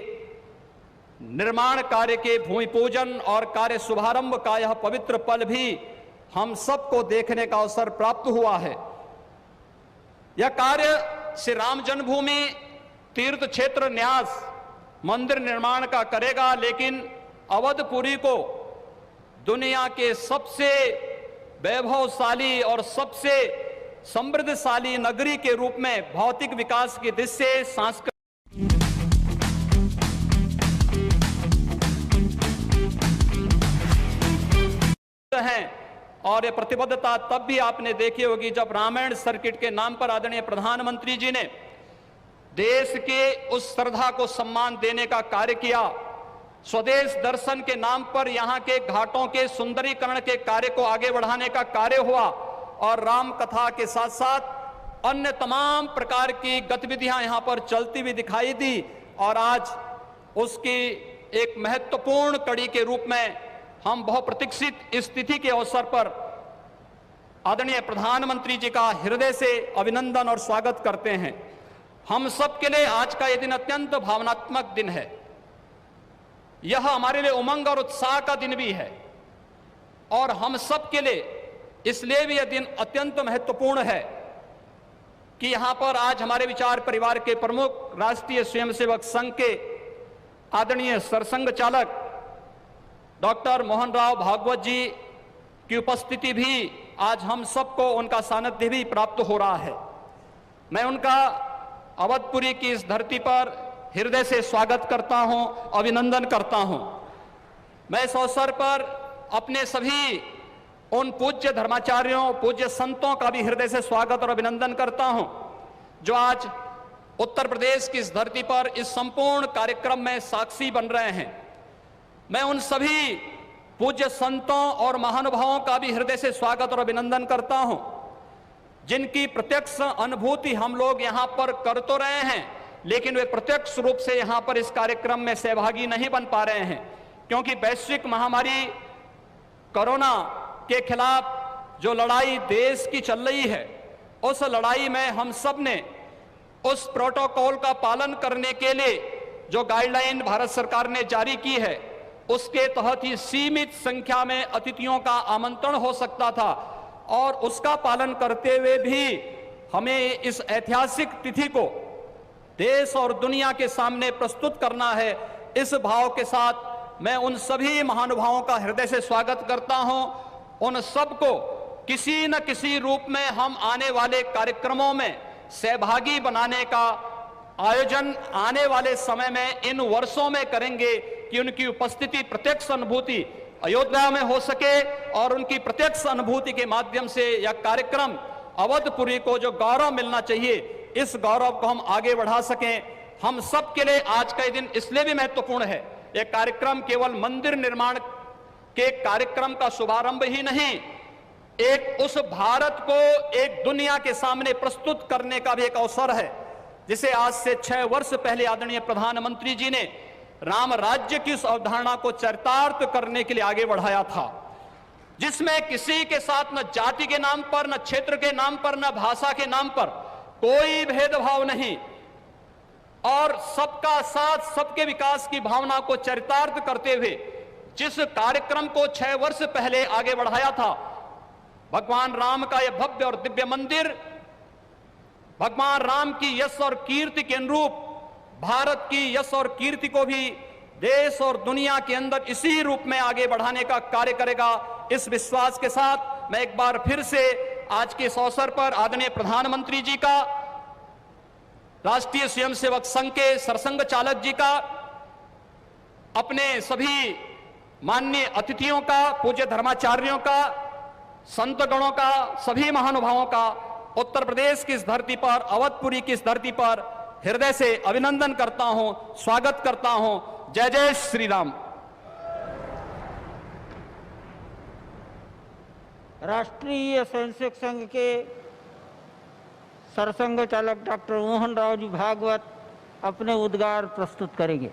निर्माण कार्य के भूमि पूजन और कार्य शुभारंभ का यह पवित्र पल भी हम सबको देखने का अवसर प्राप्त हुआ है। यह कार्य श्री राम जन्मभूमि तीर्थ क्षेत्र न्यास मंदिर निर्माण का करेगा, लेकिन अवधपुरी को दुनिया के सबसे वैभवशाली और सबसे समृद्धशाली नगरी के रूप में भौतिक विकास की दृष्टि से, सांस्कृतिक हैं और ये प्रतिबद्धता तब भी आपने देखी होगी जब रामायण सर्किट के नाम पर आदरणीय प्रधानमंत्री जी ने देश के उस श्रद्धा को सम्मान देने का कार्य किया। स्वदेश दर्शन के नाम पर यहाँ के घाटों के सुंदरीकरण के कार्य को आगे बढ़ाने का कार्य हुआ और राम कथा के साथ साथ अन्य तमाम प्रकार की गतिविधियां यहां पर चलती हुई दिखाई दी और आज उसकी एक महत्वपूर्ण कड़ी के रूप में हम बहुप्रतीक्षित इस तिथि के अवसर पर आदरणीय प्रधानमंत्री जी का हृदय से अभिनंदन और स्वागत करते हैं। हम सब के लिए आज का यह दिन अत्यंत भावनात्मक दिन है। यह हमारे लिए उमंग और उत्साह का दिन भी है और हम सब के लिए इसलिए भी यह दिन अत्यंत महत्वपूर्ण है कि यहां पर आज हमारे विचार परिवार के प्रमुख राष्ट्रीय स्वयंसेवक संघ के आदरणीय सरसंघ चालक डॉक्टर मोहन राव भागवत जी की उपस्थिति भी आज हम सबको उनका सानिध्य भी प्राप्त हो रहा है। मैं उनका अवधपुरी की इस धरती पर हृदय से स्वागत करता हूं, अभिनंदन करता हूं। मैं इस अवसर पर अपने सभी उन पूज्य धर्माचार्यों, पूज्य संतों का भी हृदय से स्वागत और अभिनंदन करता हूं जो आज उत्तर प्रदेश की इस धरती पर इस संपूर्ण कार्यक्रम में साक्षी बन रहे हैं। मैं उन सभी पूज्य संतों और महानुभावों का भी हृदय से स्वागत और अभिनंदन करता हूं जिनकी प्रत्यक्ष अनुभूति हम लोग यहां पर कर तो रहे हैं, लेकिन वे प्रत्यक्ष रूप से यहां पर इस कार्यक्रम में सहभागी नहीं बन पा रहे हैं क्योंकि वैश्विक महामारी कोरोना के खिलाफ जो लड़ाई देश की चल रही है, उस लड़ाई में हम सब ने उस प्रोटोकॉल का पालन करने के लिए जो गाइडलाइन भारत सरकार ने जारी की है उसके तहत ही सीमित संख्या में अतिथियों का आमंत्रण हो सकता था और उसका पालन करते हुए भी हमें इस ऐतिहासिक तिथि को देश और दुनिया के सामने प्रस्तुत करना है। इस भाव के साथ मैं उन सभी महानुभावों का हृदय से स्वागत करता हूं। उन सबको किसी न किसी रूप में हम आने वाले कार्यक्रमों में सहभागी बनाने का आयोजन आने वाले समय में इन वर्षों में करेंगे कि उनकी उपस्थिति प्रत्यक्ष अनुभूति अयोध्या में हो सके और उनकी प्रत्यक्ष अनुभूति के माध्यम से यह कार्यक्रम अवधपुरी को जो गौरव मिलना चाहिए, इस गौरव को हम आगे बढ़ा सकें। हम सब के लिए आज का दिन इसलिए भी महत्वपूर्ण है। यह कार्यक्रम केवल मंदिर निर्माण के कार्यक्रम का शुभारंभ ही नहीं, एक उस भारत को एक दुनिया के सामने प्रस्तुत करने का भी एक अवसर है जिसे आज से 6 वर्ष पहले आदरणीय प्रधानमंत्री जी ने राम राज्य की उस अवधारणा को चरितार्थ करने के लिए आगे बढ़ाया था, जिसमें किसी के साथ न जाति के नाम पर, न क्षेत्र के नाम पर, न भाषा के नाम पर कोई भेदभाव नहीं और सबका साथ सबके विकास की भावना को चरितार्थ करते हुए जिस कार्यक्रम को 6 वर्ष पहले आगे बढ़ाया था, भगवान राम का यह भव्य और दिव्य मंदिर भगवान राम की यश और कीर्ति के अनुरूप भारत की यश और कीर्ति को भी देश और दुनिया के अंदर इसी रूप में आगे बढ़ाने का कार्य करेगा। इस विश्वास के साथ मैं एक बार फिर से आज के इस अवसर पर आदरणीय प्रधानमंत्री जी का, राष्ट्रीय स्वयंसेवक संघ के सरसंघ चालक जी का, अपने सभी माननीय अतिथियों का, पूज्य धर्माचार्यों का, संतगणों का, सभी महानुभावों का उत्तर प्रदेश की इस धरती पर, अवधपुरी की इस धरती पर हृदय से अभिनंदन करता हूं, स्वागत करता हूं। जय जय श्री राम। राष्ट्रीय स्वयंसेवक संघ के सरसंघ चालक डॉक्टर मोहन राव जी भागवत अपने उद्गार प्रस्तुत करेंगे।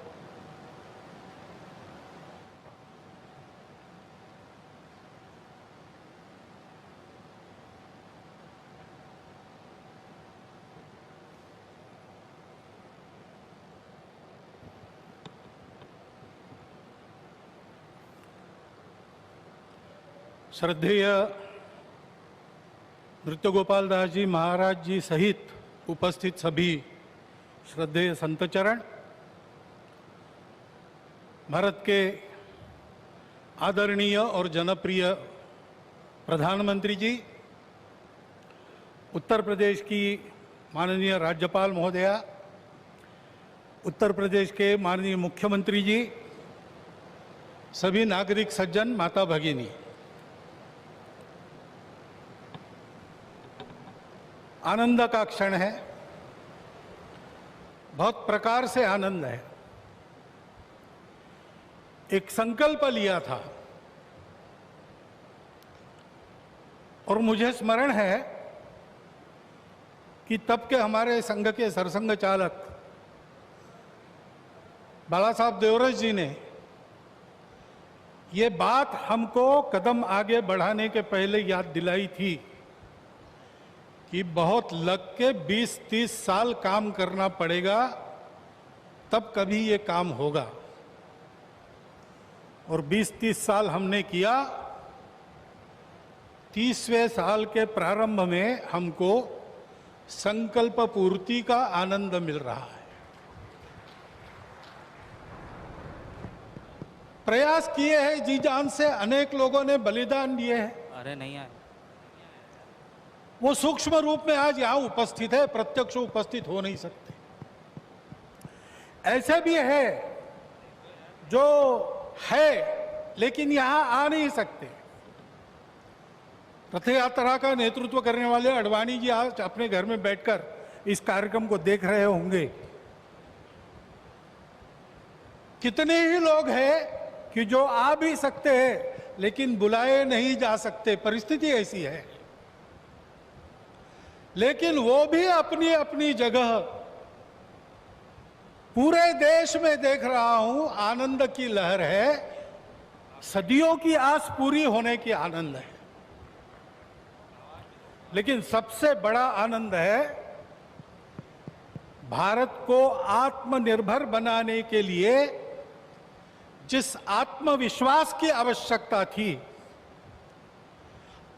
श्रद्धेय नृत्य गोपाल दास जी महाराज जी सहित उपस्थित सभी श्रद्धेय संतचरण, भारत के आदरणीय और जनप्रिय प्रधानमंत्री जी, उत्तर प्रदेश की माननीय राज्यपाल महोदया, उत्तर प्रदेश के माननीय मुख्यमंत्री जी, सभी नागरिक सज्जन, माता भगिनी, आनंद का क्षण है, बहुत प्रकार से आनंद है। एक संकल्प लिया था और मुझे स्मरण है कि तब के हमारे संघ के सरसंघ चालक बाला साहब देवरस जी ने ये बात हमको कदम आगे बढ़ाने के पहले याद दिलाई थी कि बहुत लग के 20-30 साल काम करना पड़ेगा, तब कभी ये काम होगा। और 20-30 साल हमने किया। 30वें साल के प्रारंभ में हमको संकल्प पूर्ति का आनंद मिल रहा है। प्रयास किए हैं जी जान से, अनेक लोगों ने बलिदान दिए हैं। अरे नहीं आए, वो सूक्ष्म रूप में आज यहां उपस्थित है, प्रत्यक्ष उपस्थित हो नहीं सकते। ऐसे भी है जो है लेकिन यहां आ नहीं सकते। रथ यात्रा का नेतृत्व करने वाले अडवाणी जी आज अपने घर में बैठकर इस कार्यक्रम को देख रहे होंगे। कितने ही लोग हैं कि जो आ भी सकते हैं लेकिन बुलाए नहीं जा सकते, परिस्थिति ऐसी है। लेकिन वो भी अपनी अपनी जगह, पूरे देश में देख रहा हूं आनंद की लहर है। सदियों की आस पूरी होने की आनंद है। लेकिन सबसे बड़ा आनंद है भारत को आत्मनिर्भर बनाने के लिए जिस आत्मविश्वास की आवश्यकता थी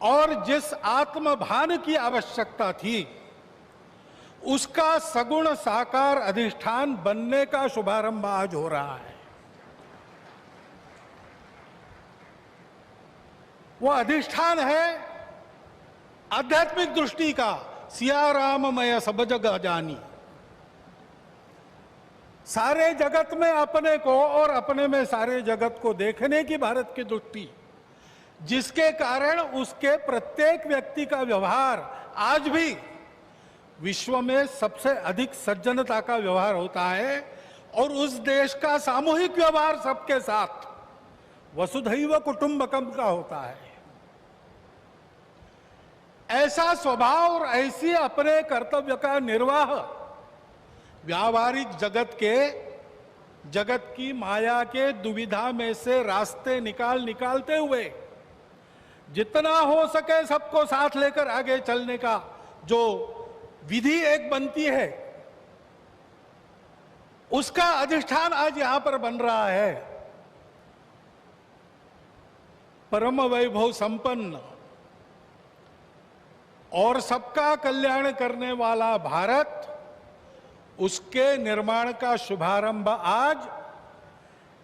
और जिस आत्मभान की आवश्यकता थी, उसका सगुण साकार अधिष्ठान बनने का शुभारंभ आज हो रहा है। वो अधिष्ठान है आध्यात्मिक दृष्टि का, सिया राममय सब जग जानी। सारे जगत में अपने को और अपने में सारे जगत को देखने की भारत की दृष्टि, जिसके कारण उसके प्रत्येक व्यक्ति का व्यवहार आज भी विश्व में सबसे अधिक सज्जनता का व्यवहार होता है। और उस देश का सामूहिक व्यवहार सबके साथ वसुधैव कुटुंबकम का होता है। ऐसा स्वभाव और ऐसी अपने कर्तव्य का निर्वाह व्यावहारिक जगत की माया के दुविधा में से रास्ते निकालते हुए जितना हो सके सबको साथ लेकर आगे चलने का जो विधि एक बनती है, उसका अधिष्ठान आज यहां पर बन रहा है। परम वैभव संपन्न और सबका कल्याण करने वाला भारत, उसके निर्माण का शुभारंभ आज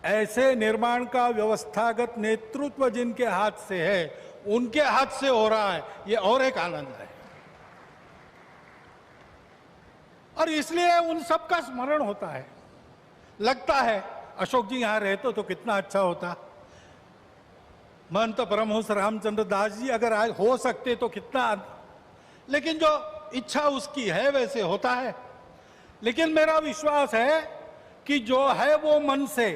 ऐसे निर्माण का व्यवस्थागत नेतृत्व जिनके हाथ से है, उनके हाथ से हो रहा है। ये और एक आनंद है। और इसलिए उन सब का स्मरण होता है। लगता है अशोक जी यहां रहते तो कितना अच्छा होता, महंत परमहंस रामचंद्र दास जी अगर आज हो सकते तो कितना। लेकिन जो इच्छा उसकी है वैसे होता है। लेकिन मेरा विश्वास है कि जो है वो मन से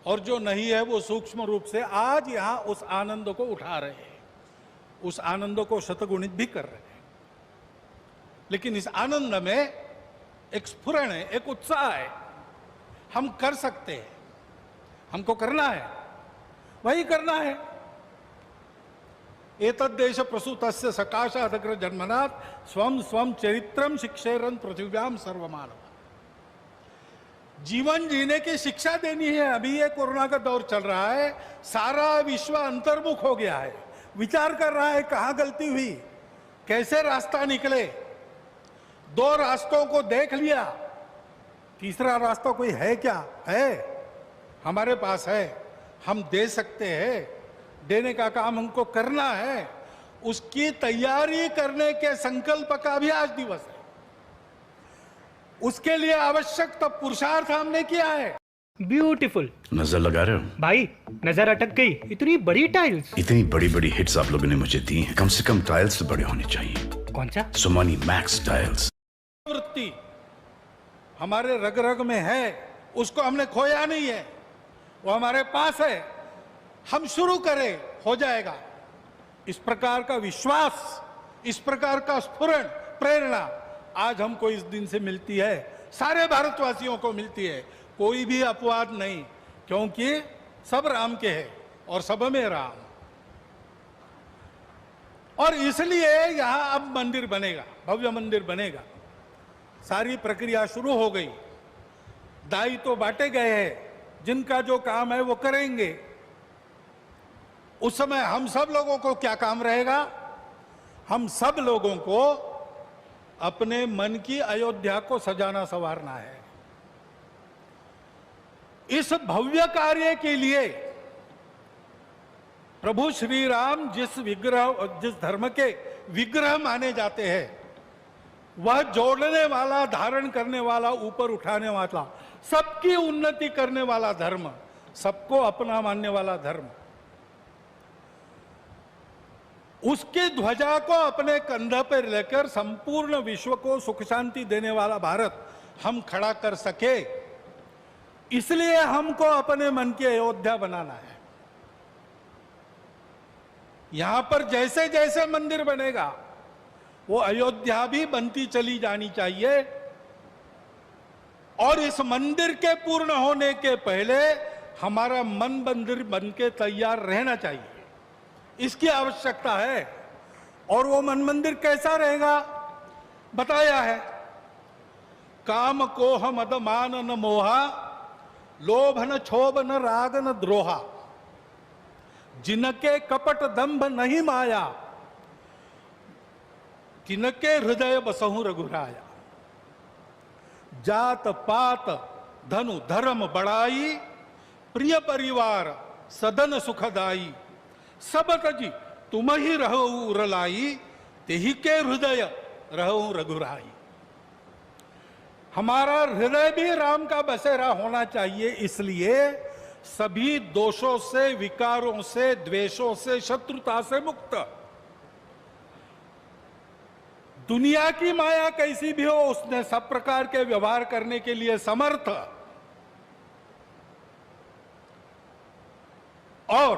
और जो नहीं है वो सूक्ष्म रूप से आज यहां उस आनंद को उठा रहे हैं, उस आनंद को शतगुणित भी कर रहे हैं। लेकिन इस आनंद में एक स्फुरण है, एक उत्साह है। हम कर सकते हैं, हमको करना है, वही करना है। एतद्देश प्रसूतस्य सकाशादग्र जन्मनात् स्वम स्वम चरित्रम शिक्षेरन पृथिव्याम सर्वमानव। जीवन जीने की शिक्षा देनी है। अभी ये कोरोना का दौर चल रहा है, सारा विश्व अंतर्मुख हो गया है, विचार कर रहा है कहां गलती हुई, कैसे रास्ता निकले। दो रास्तों को देख लिया, तीसरा रास्ता कोई है क्या? है, हमारे पास है, हम दे सकते हैं। देने का काम हमको करना है। उसकी तैयारी करने के संकल्प का भी आज दिवस है। उसके लिए आवश्यक तब पुरुषार्थ हमने किया है। ब्यूटीफुल। नजर लगा रहे हो भाई? नजर अटक गई। इतनी बड़ी टाइल्स, इतनी बड़ी बड़ी हिट्स आप लोगों ने मुझे दी हैं। कम से कम टाइल्स तो बड़े होने चाहिए। कौन सा? Somani max tiles. वृत्ति हमारे रग रग में है, उसको हमने खोया नहीं है, वो हमारे पास है। हम शुरू करें, हो जाएगा। इस प्रकार का विश्वास, इस प्रकार का स्फुरण, प्रेरणा आज हमको इस दिन से मिलती है, सारे भारतवासियों को मिलती है। कोई भी अपवाद नहीं, क्योंकि सब राम के हैं और सब में राम। और इसलिए यहां अब मंदिर बनेगा, भव्य मंदिर बनेगा। सारी प्रक्रिया शुरू हो गई, दायित्व तो बांटे गए हैं, जिनका जो काम है वो करेंगे। उस समय हम सब लोगों को क्या काम रहेगा? हम सब लोगों को अपने मन की अयोध्या को सजाना संवारना है। इस भव्य कार्य के लिए प्रभु श्री राम जिस धर्म के विग्रह माने जाते हैं, वह जोड़ने वाला, धारण करने वाला, ऊपर उठाने वाला, सबकी उन्नति करने वाला धर्म, सबको अपना मानने वाला धर्म, उसकी ध्वजा को अपने कंधे पर लेकर संपूर्ण विश्व को सुख शांति देने वाला भारत हम खड़ा कर सके, इसलिए हमको अपने मन की अयोध्या बनाना है। यहां पर जैसे जैसे मंदिर बनेगा वो अयोध्या भी बनती चली जानी चाहिए। और इस मंदिर के पूर्ण होने के पहले हमारा मन मंदिर बन के तैयार रहना चाहिए, इसकी आवश्यकता है। और वो मन मंदिर कैसा रहेगा बताया है, काम कोह मद मान न मोहा, लोभ न क्षोभ न राग न द्रोहा, जिनके कपट दंभ नहीं माया, तिनके हृदय बसहु रघुराया। जात पात धनु धर्म बड़ाई, प्रिय परिवार सदन सुखदाई, सब तजी तुम ही रहो उरलाई, तेहि के हृदय रहो रघुराई। हमारा हृदय भी राम का बसेरा होना चाहिए, इसलिए सभी दोषों से, विकारों से, द्वेषों से, शत्रुता से मुक्त। दुनिया की माया कैसी भी हो, उसने सब प्रकार के व्यवहार करने के लिए समर्थ। और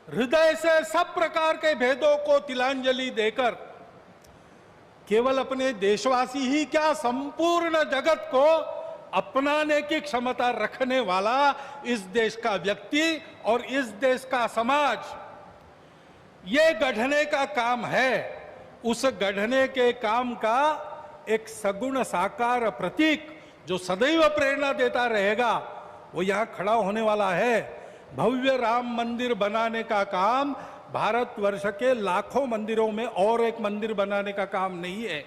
हृदय से सब प्रकार के भेदों को तिलांजलि देकर केवल अपने देशवासी ही क्या, संपूर्ण जगत को अपनाने की क्षमता रखने वाला इस देश का व्यक्ति और इस देश का समाज, ये गढ़ने का काम है। उस गढ़ने के काम का एक सगुण साकार प्रतीक जो सदैव प्रेरणा देता रहेगा, वो यहां खड़ा होने वाला है। भव्य राम मंदिर बनाने का काम भारतवर्ष के लाखों मंदिरों में और एक मंदिर बनाने का काम नहीं है।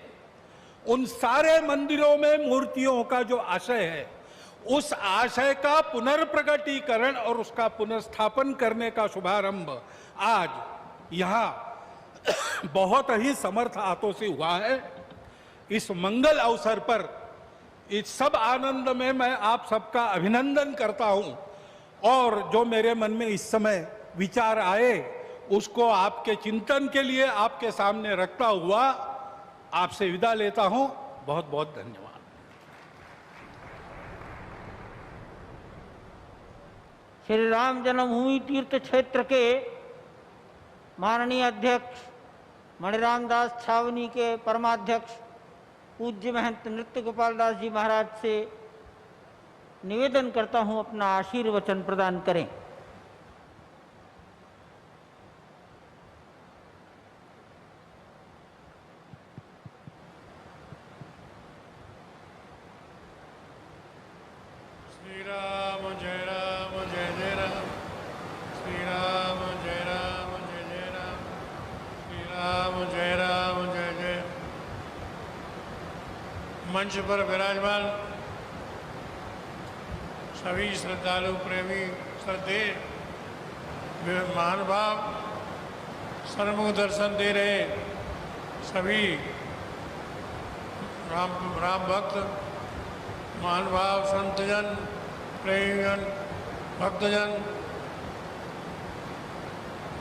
उन सारे मंदिरों में मूर्तियों का जो आशय है, उस आशय का पुनर्प्रगटीकरण और उसका पुनर्स्थापन करने का शुभारंभ आज यहां बहुत ही समर्थ हाथों से हुआ है। इस मंगल अवसर पर इस सब आनंद में मैं आप सबका अभिनंदन करता हूं। और जो मेरे मन में इस समय विचार आए, उसको आपके चिंतन के लिए आपके सामने रखता हुआ आपसे विदा लेता हूं। बहुत बहुत धन्यवाद। श्री राम जन्मभूमि तीर्थ क्षेत्र के माननीय अध्यक्ष मणिराम दास छावनी के परमाध्यक्ष पूज्य महंत नृत्य गोपाल दास जी महाराज से निवेदन करता हूं, अपना आशीर्वचन प्रदान करें। श्री राम जय जय राम, श्री राम जय राम, श्री राम जय जय। मंच पर विराजमान सभी श्रद्धालु, प्रेमी, श्रद्धे, महानुभाव, सन्मुख दर्शन दे रहे सभी राम भक्त, महानुभाव, संतजन, प्रेमीगण, भक्तजन,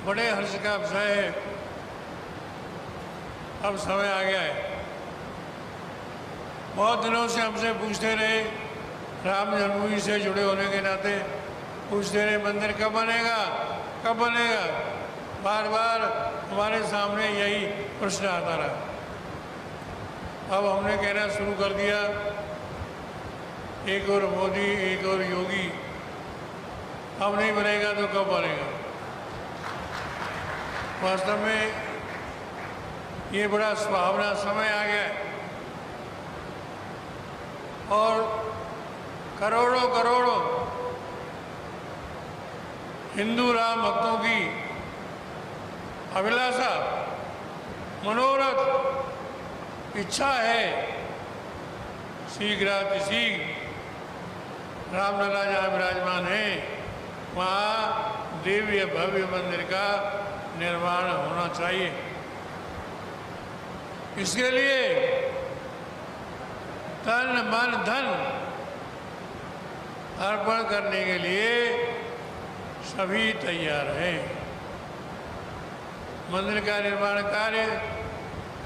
बड़े हर्ष का विषय है। अब समय आ गया है। बहुत दिनों से हमसे पूछते रहे, राम जन्मभूमि से जुड़े होने के नाते पूछते रहे, मंदिर कब बनेगा, कब बनेगा। बार बार हमारे सामने यही प्रश्न आता रहा। अब हमने कहना शुरू कर दिया, एक और मोदी एक और योगी। अब नहीं बनेगा तो कब बनेगा? वास्तव में ये बड़ा सुहावना समय आ गया है और करोड़ों करोड़ों हिंदू राम भक्तों की अभिलाषा, मनोरथ, इच्छा है शीघ्रातिशीघ्र रामलला जहाँ विराजमान है वहाँ दिव्य भव्य मंदिर का निर्माण होना चाहिए। इसके लिए तन मन धन अर्पण करने के लिए सभी तैयार हैं। मंदिर का निर्माण कार्य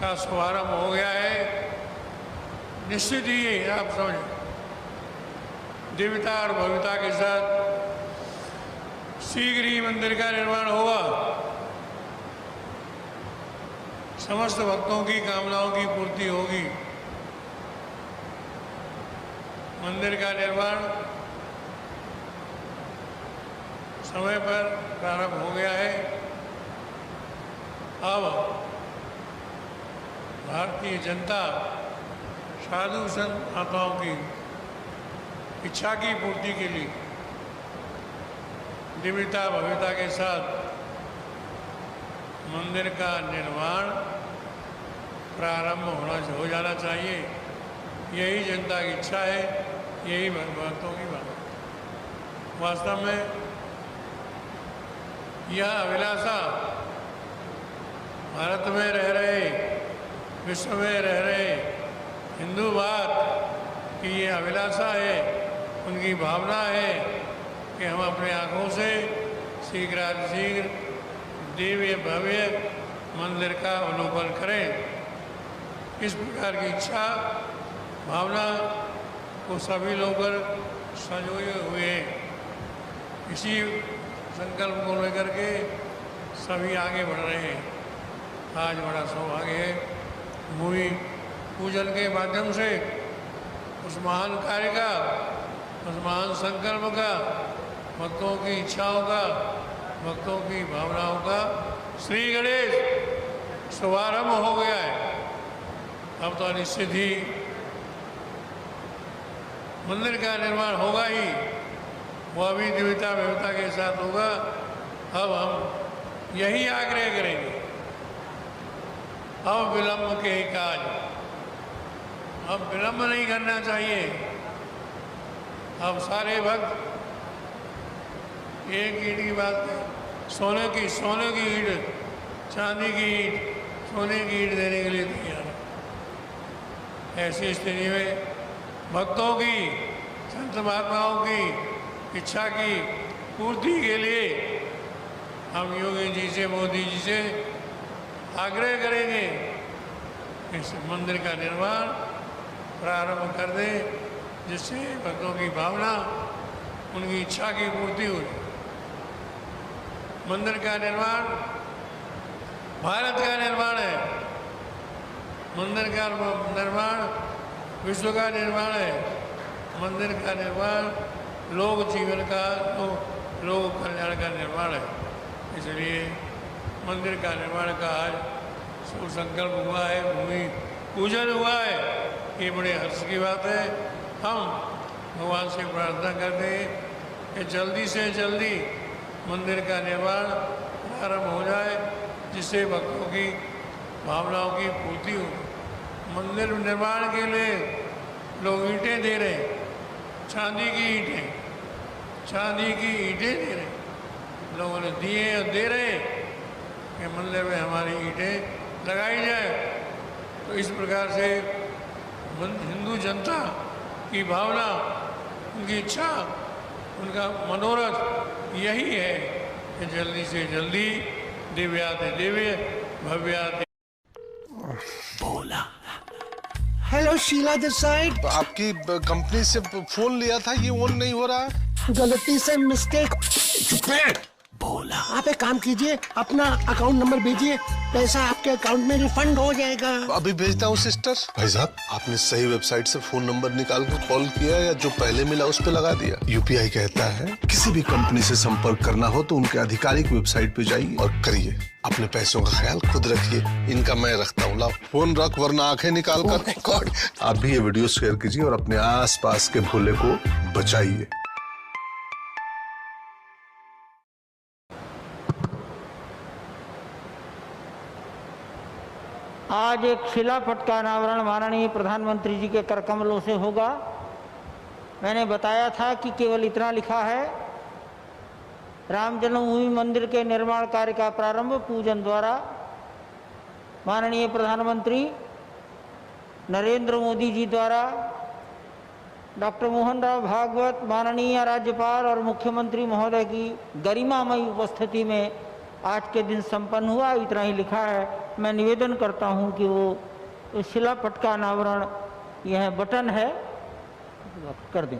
का शुभारंभ हो गया है। निश्चित ही आप समझें, दिव्यता और भव्यता के साथ शीघ्र ही मंदिर का निर्माण होगा। समस्त भक्तों की कामनाओं की पूर्ति होगी। मंदिर का निर्माण समय पर प्रारंभ हो गया है। अब भारतीय जनता साधु संत महात्माओं की इच्छा की पूर्ति के लिए दिव्यता भव्यता के साथ मंदिर का निर्माण प्रारंभ हो जाना चाहिए। यही जनता की इच्छा है, यही भक्तों की बात। वास्तव में यह अभिलाषा भारत में रह रहे, विश्व में रह रहे हिंदू बात की ये अभिलाषा है, उनकी भावना है कि हम अपने आँखों से शीघ्रातिशीघ्र दिव्य भव्य मंदिर का अवलोकन करें। इस प्रकार की इच्छा भावना को सभी लोग संजोए हुए हैं। इसी संकल्प को लेकर के सभी आगे बढ़ रहे हैं। आज बड़ा सौभाग्य है भूमि पूजन के माध्यम से उस महान कार्य का, उस महान संकल्प का, भक्तों की इच्छाओं का, भक्तों की भावनाओं का श्री गणेश शुभारंभ हो गया है। अब तो निश्चित ही मंदिर का निर्माण होगा ही, वह भी दिव्यता भव्यता के साथ होगा। अब हम यही आग्रह करेंगे, अब विलंब के ही काज, अब विलंब नहीं करना चाहिए। अब सारे भक्त एक ईंट की बात है, सोने की ईंट, चांदी की ईंट, सोने की ईंट देने के लिए तैयार है। ऐसी स्थिति में भक्तों की, संत महात्माओं की इच्छा की पूर्ति के लिए हम योगी जी से, मोदी जी से आग्रह करेंगे इस मंदिर का निर्माण प्रारंभ कर दें, जिससे भक्तों की भावना, उनकी इच्छा की पूर्ति हो। मंदिर का निर्माण भारत का निर्माण है, मंदिर का निर्माण विश्व का निर्माण है, मंदिर का निर्माण लोक जीवन का, लोक कल्याण का निर्माण है। इसलिए मंदिर का निर्माण का आज शुभ संकल्प हुआ है, भूमि पूजन हुआ है, ये बड़े हर्ष की बात है। हम भगवान से प्रार्थना करते हैं कि जल्दी से जल्दी मंदिर का निर्माण प्रारंभ हो जाए, जिससे भक्तों की भावनाओं की पूर्ति हो। मंदिर निर्माण के लिए लोग ईंटें दे रहे हैं, चांदी की ईंटें दे रहे हैं, लोगों ने दिए और दे रहे हैं कि मंदिर में हमारी ईंटें लगाई जाए। तो इस प्रकार से हिंदू जनता की भावना, उनकी इच्छा, उनका मनोरथ यही है कि जल्दी से जल्दी दिव्याति दिव्य भव्याति बोला। Hello Sheela this side. आपकी कंपनी से फोन लिया था, ये ऑन नहीं हो रहा है। गलती से मिस्टेक। भोला। आप एक काम कीजिए, अपना अकाउंट नंबर भेजिए, पैसा आपके अकाउंट में रिफंड हो जाएगा। अभी भेजता हूँ सिस्टर। भाई साहब, आपने सही वेबसाइट से फोन नंबर निकाल कर कॉल किया या जो पहले मिला उस पे लगा दिया? यूपीआई कहता है किसी भी कंपनी से संपर्क करना हो तो उनके आधिकारिक वेबसाइट पे जाइए और करिए। अपने पैसों का ख्याल खुद रखिए, इनका मैं रखता हूँ। लाओ फोन रख वरना आंखें निकाल कर। आप भी ये वीडियो शेयर कीजिए और अपने आस पास के भोले को बचाइए। आज एक शिलापट का अनावरण माननीय प्रधानमंत्री जी के कर कमलों से होगा। मैंने बताया था कि केवल इतना लिखा है, राम जन्मभूमि मंदिर के निर्माण कार्य का प्रारंभ पूजन द्वारा माननीय प्रधानमंत्री नरेंद्र मोदी जी द्वारा डॉक्टर मोहन राव भागवत माननीय राज्यपाल और मुख्यमंत्री महोदय की गरिमामयी उपस्थिति में आज के दिन संपन्न हुआ। इतना ही लिखा है। मैं निवेदन करता हूं कि वो शिलापट का अनावरण, यह बटन है, कर दें।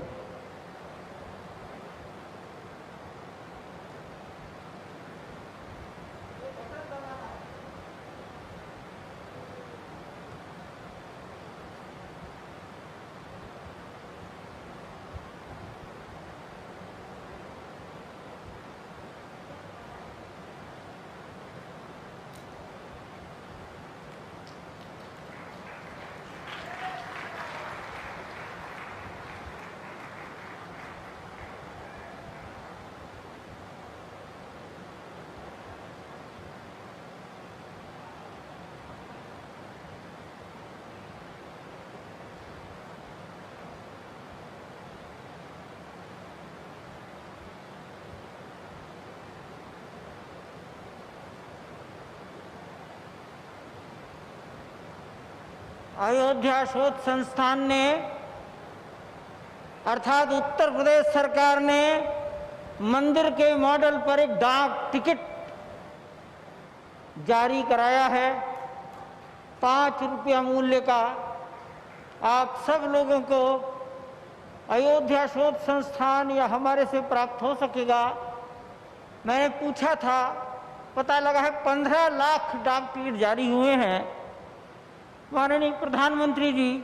अयोध्या शोध संस्थान ने अर्थात उत्तर प्रदेश सरकार ने मंदिर के मॉडल पर एक डाक टिकट जारी कराया है 5 रुपया मूल्य का। आप सब लोगों को अयोध्या शोध संस्थान या हमारे से प्राप्त हो सकेगा। मैंने पूछा था, पता लगा है 15 लाख डाक टिकट जारी हुए हैं माननीय प्रधानमंत्री जी।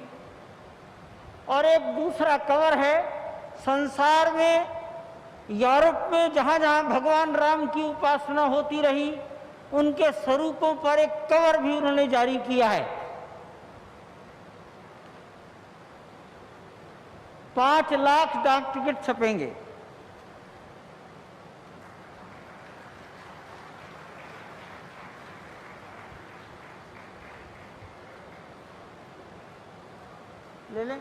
और एक दूसरा कवर है, संसार में यूरोप में जहाँ जहाँ भगवान राम की उपासना होती रही उनके स्वरूपों पर एक कवर भी उन्होंने जारी किया है। 5 लाख डाक टिकट छपेंगे। ले लें,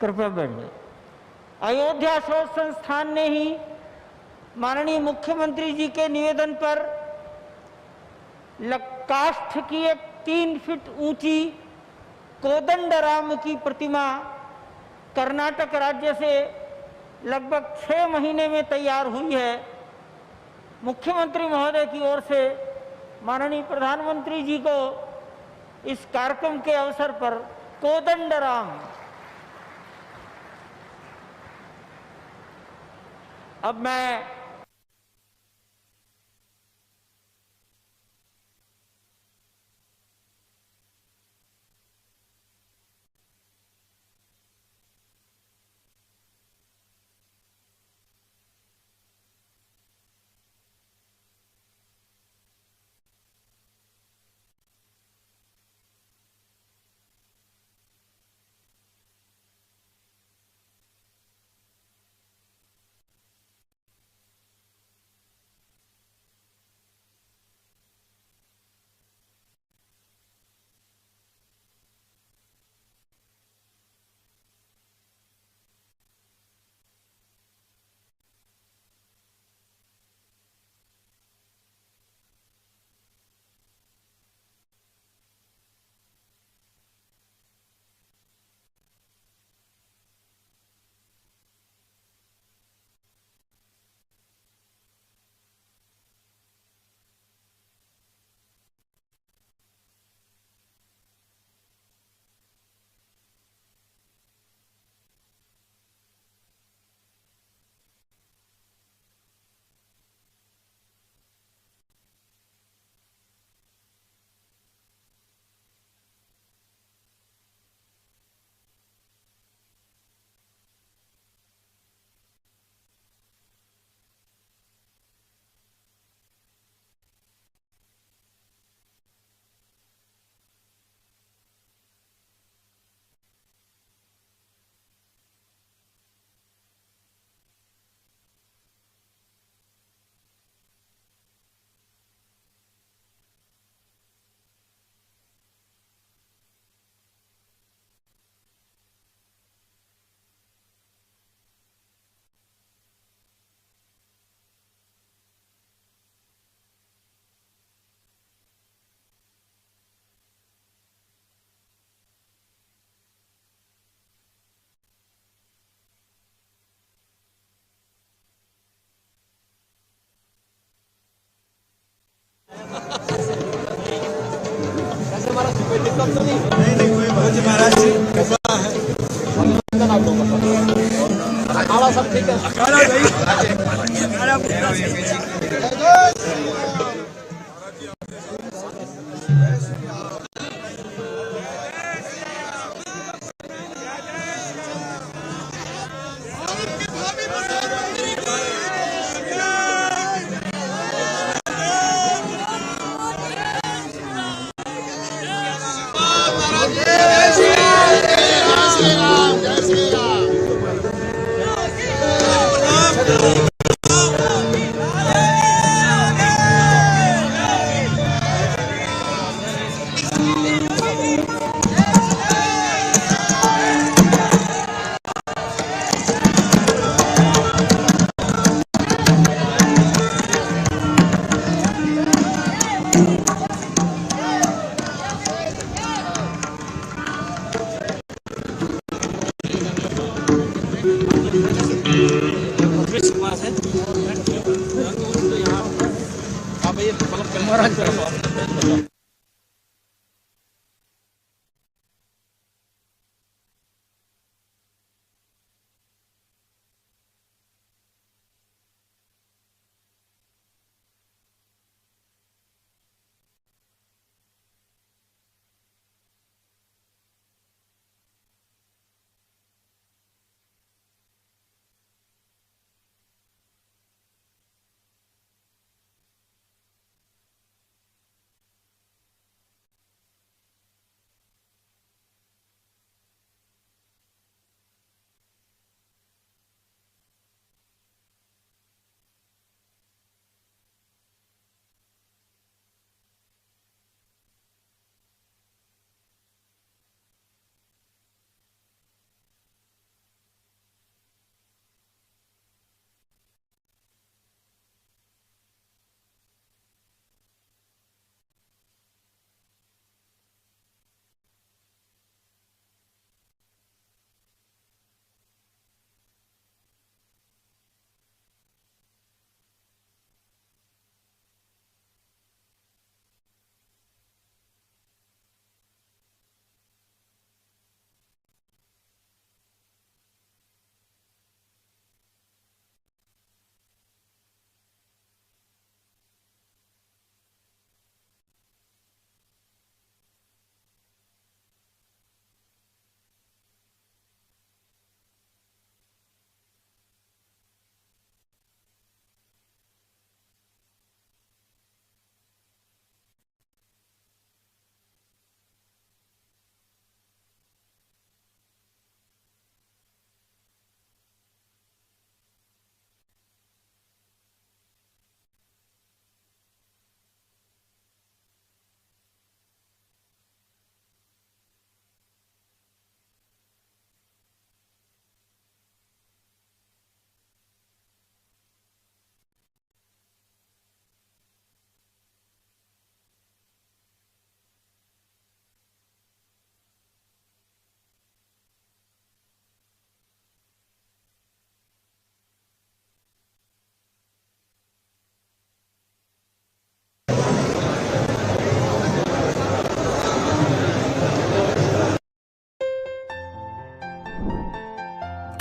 कृपया बैठ जाए। अयोध्या शोध संस्थान ने ही माननीय मुख्यमंत्री जी के निवेदन पर काष्ठ की एक 3 फीट ऊंची कोदंडराम की प्रतिमा कर्नाटक राज्य से लगभग 6 महीने में तैयार हुई है। मुख्यमंत्री महोदय की ओर से माननीय प्रधानमंत्री जी को इस कार्यक्रम के अवसर पर कोदंडराम, अब मैं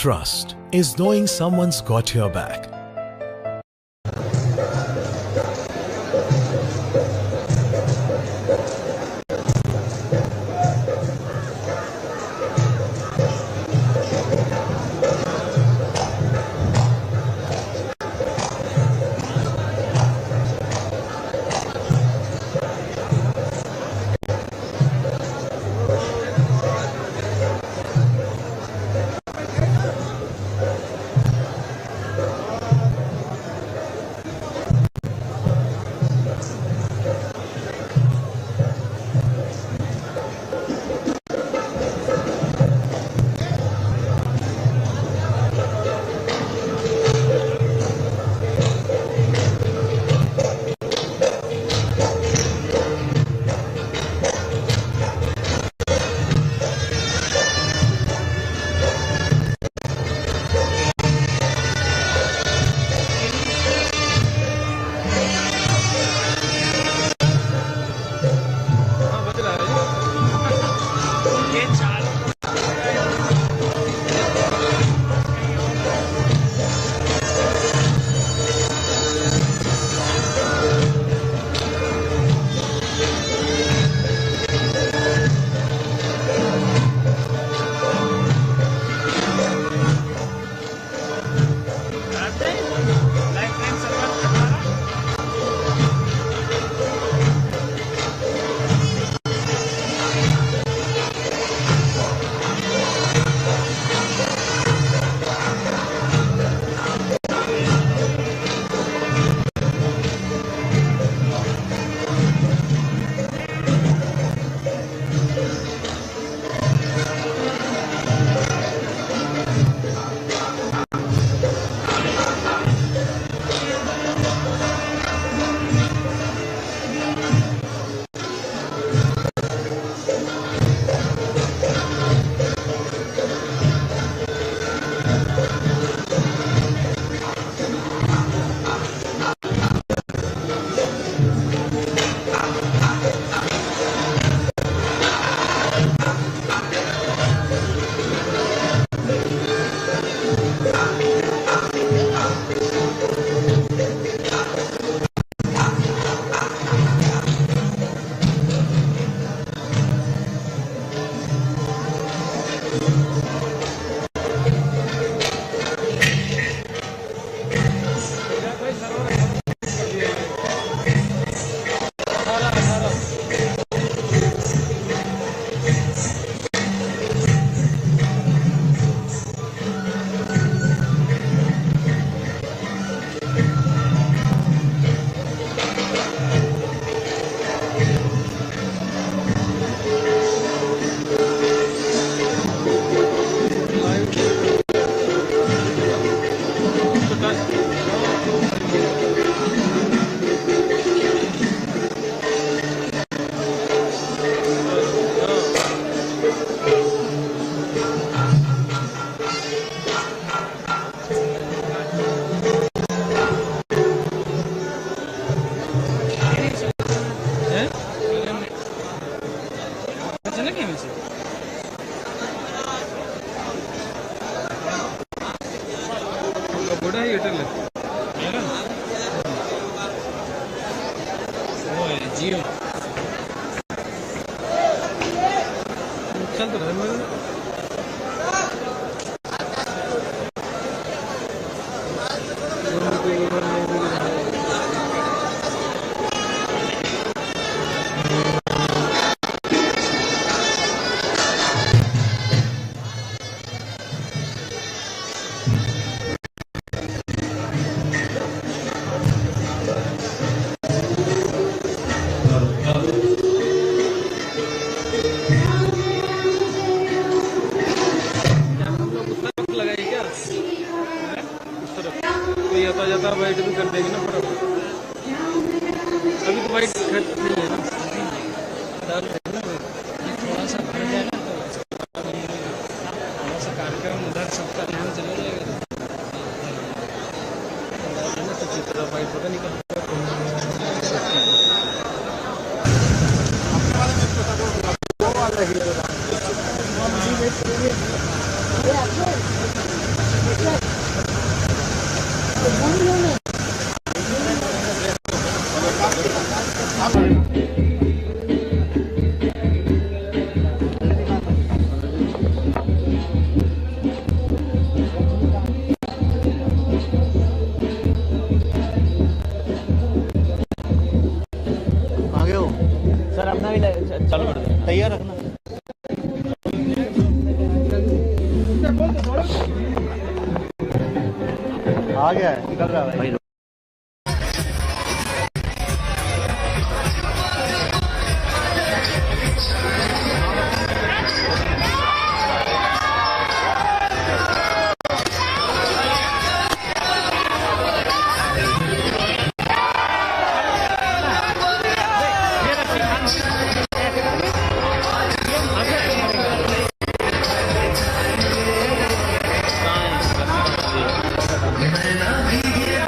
Trust is knowing someone's got your back.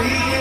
भी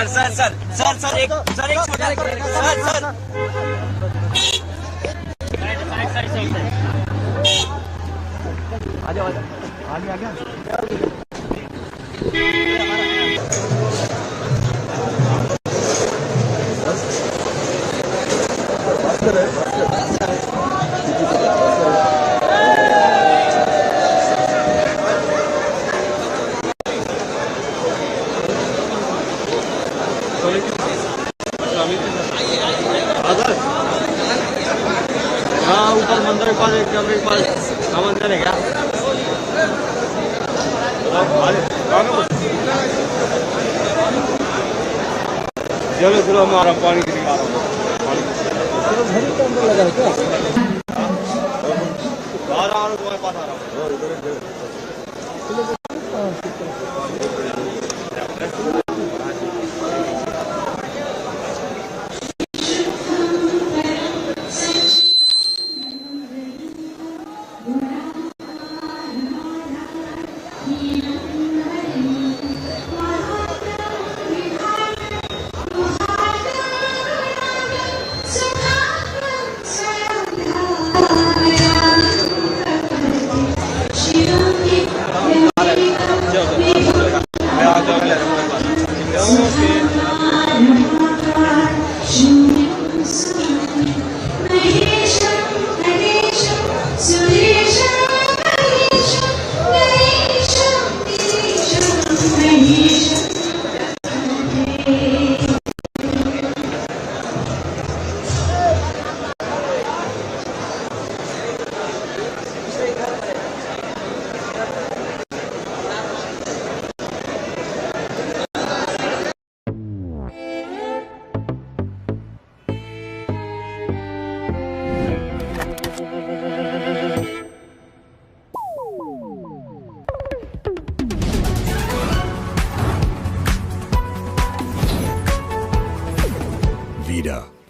सर एक छोटा सर आ जाओ आ गया हाँ ऊपर मंदिर के पास एक पास मंदिर है क्या चलो चलो हमारा पानी की निकाल घर के अंदर लगा है क्या बाहर आ रहा हूँ तुम्हारे पास आ रहा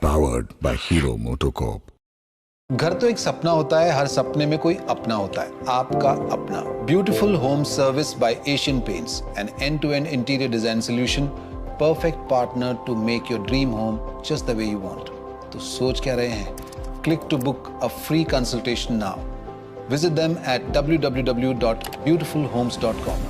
Powered by Hero MotoCorp. घर तो एक सपना होता है, हर सपने में कोई अपना होता है, आपका अपना। Beautiful Home Service by Asian Paints, an end-to-end interior design solution, perfect partner to make your dream home just the way you want. तो सोच क्या रहे हैं? Click to book a free consultation now. Visit them at www.beautifulhomes.com.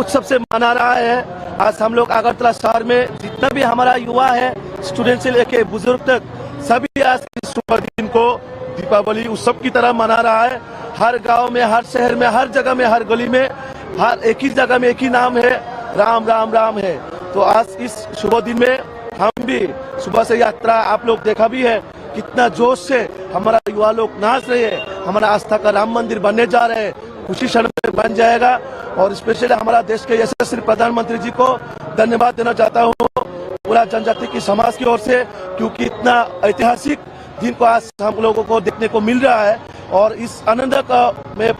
उत्सव से मना रहा है। आज हम लोग अगरतला शहर में जितना भी हमारा युवा है, स्टूडेंट से लेके बुजुर्ग तक, सभी आज इस शुभ दिन को दीपावली उत्सव की तरह मना रहा है। हर गांव में, हर शहर में, हर जगह में, हर गली में, हर एक ही जगह में एक ही नाम है, राम राम राम है। तो आज इस शुभ दिन में हम भी सुबह से यात्रा आप लोग देखा भी है, कितना जोश से हमारा युवा लोग नाच रहे हैं। हमारा आस्था का राम मंदिर बनने जा रहे हैं, कुछ ही क्षण में बन जाएगा। और स्पेशली हमारा देश के यशस्वी प्रधानमंत्री जी को धन्यवाद देना चाहता हूँ पूरा जनजाति की समाज की ओर से, क्योंकि इतना ऐतिहासिक दिन को आज हम लोगों को देखने को मिल रहा है। और इस आनंद का मैं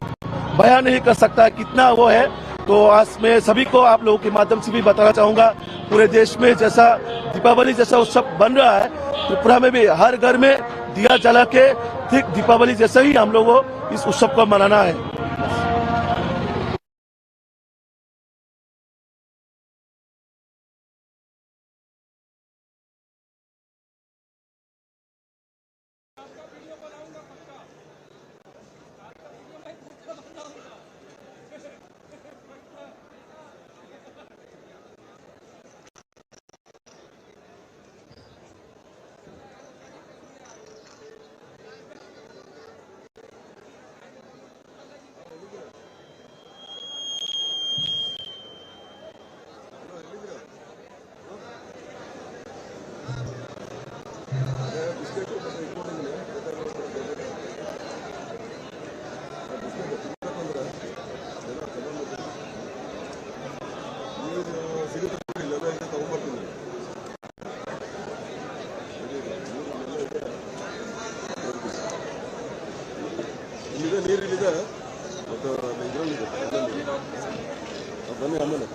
बयान नहीं कर सकता कितना वो है। तो आज मैं सभी को आप लोगों के माध्यम से भी बताना चाहूंगा, पूरे देश में जैसा दीपावली जैसा उत्सव बन रहा है, त्रिपुरा में भी हर घर में दिया जला के ठीक दीपावली जैसा ही हम लोगों को इस उत्सव को मनाना है। ನೀರಿಲ್ಲಿದೆ ಮತ್ತು ಇದರಲ್ಲಿ ಬನ್ನಿ ಆಮೇಲೆ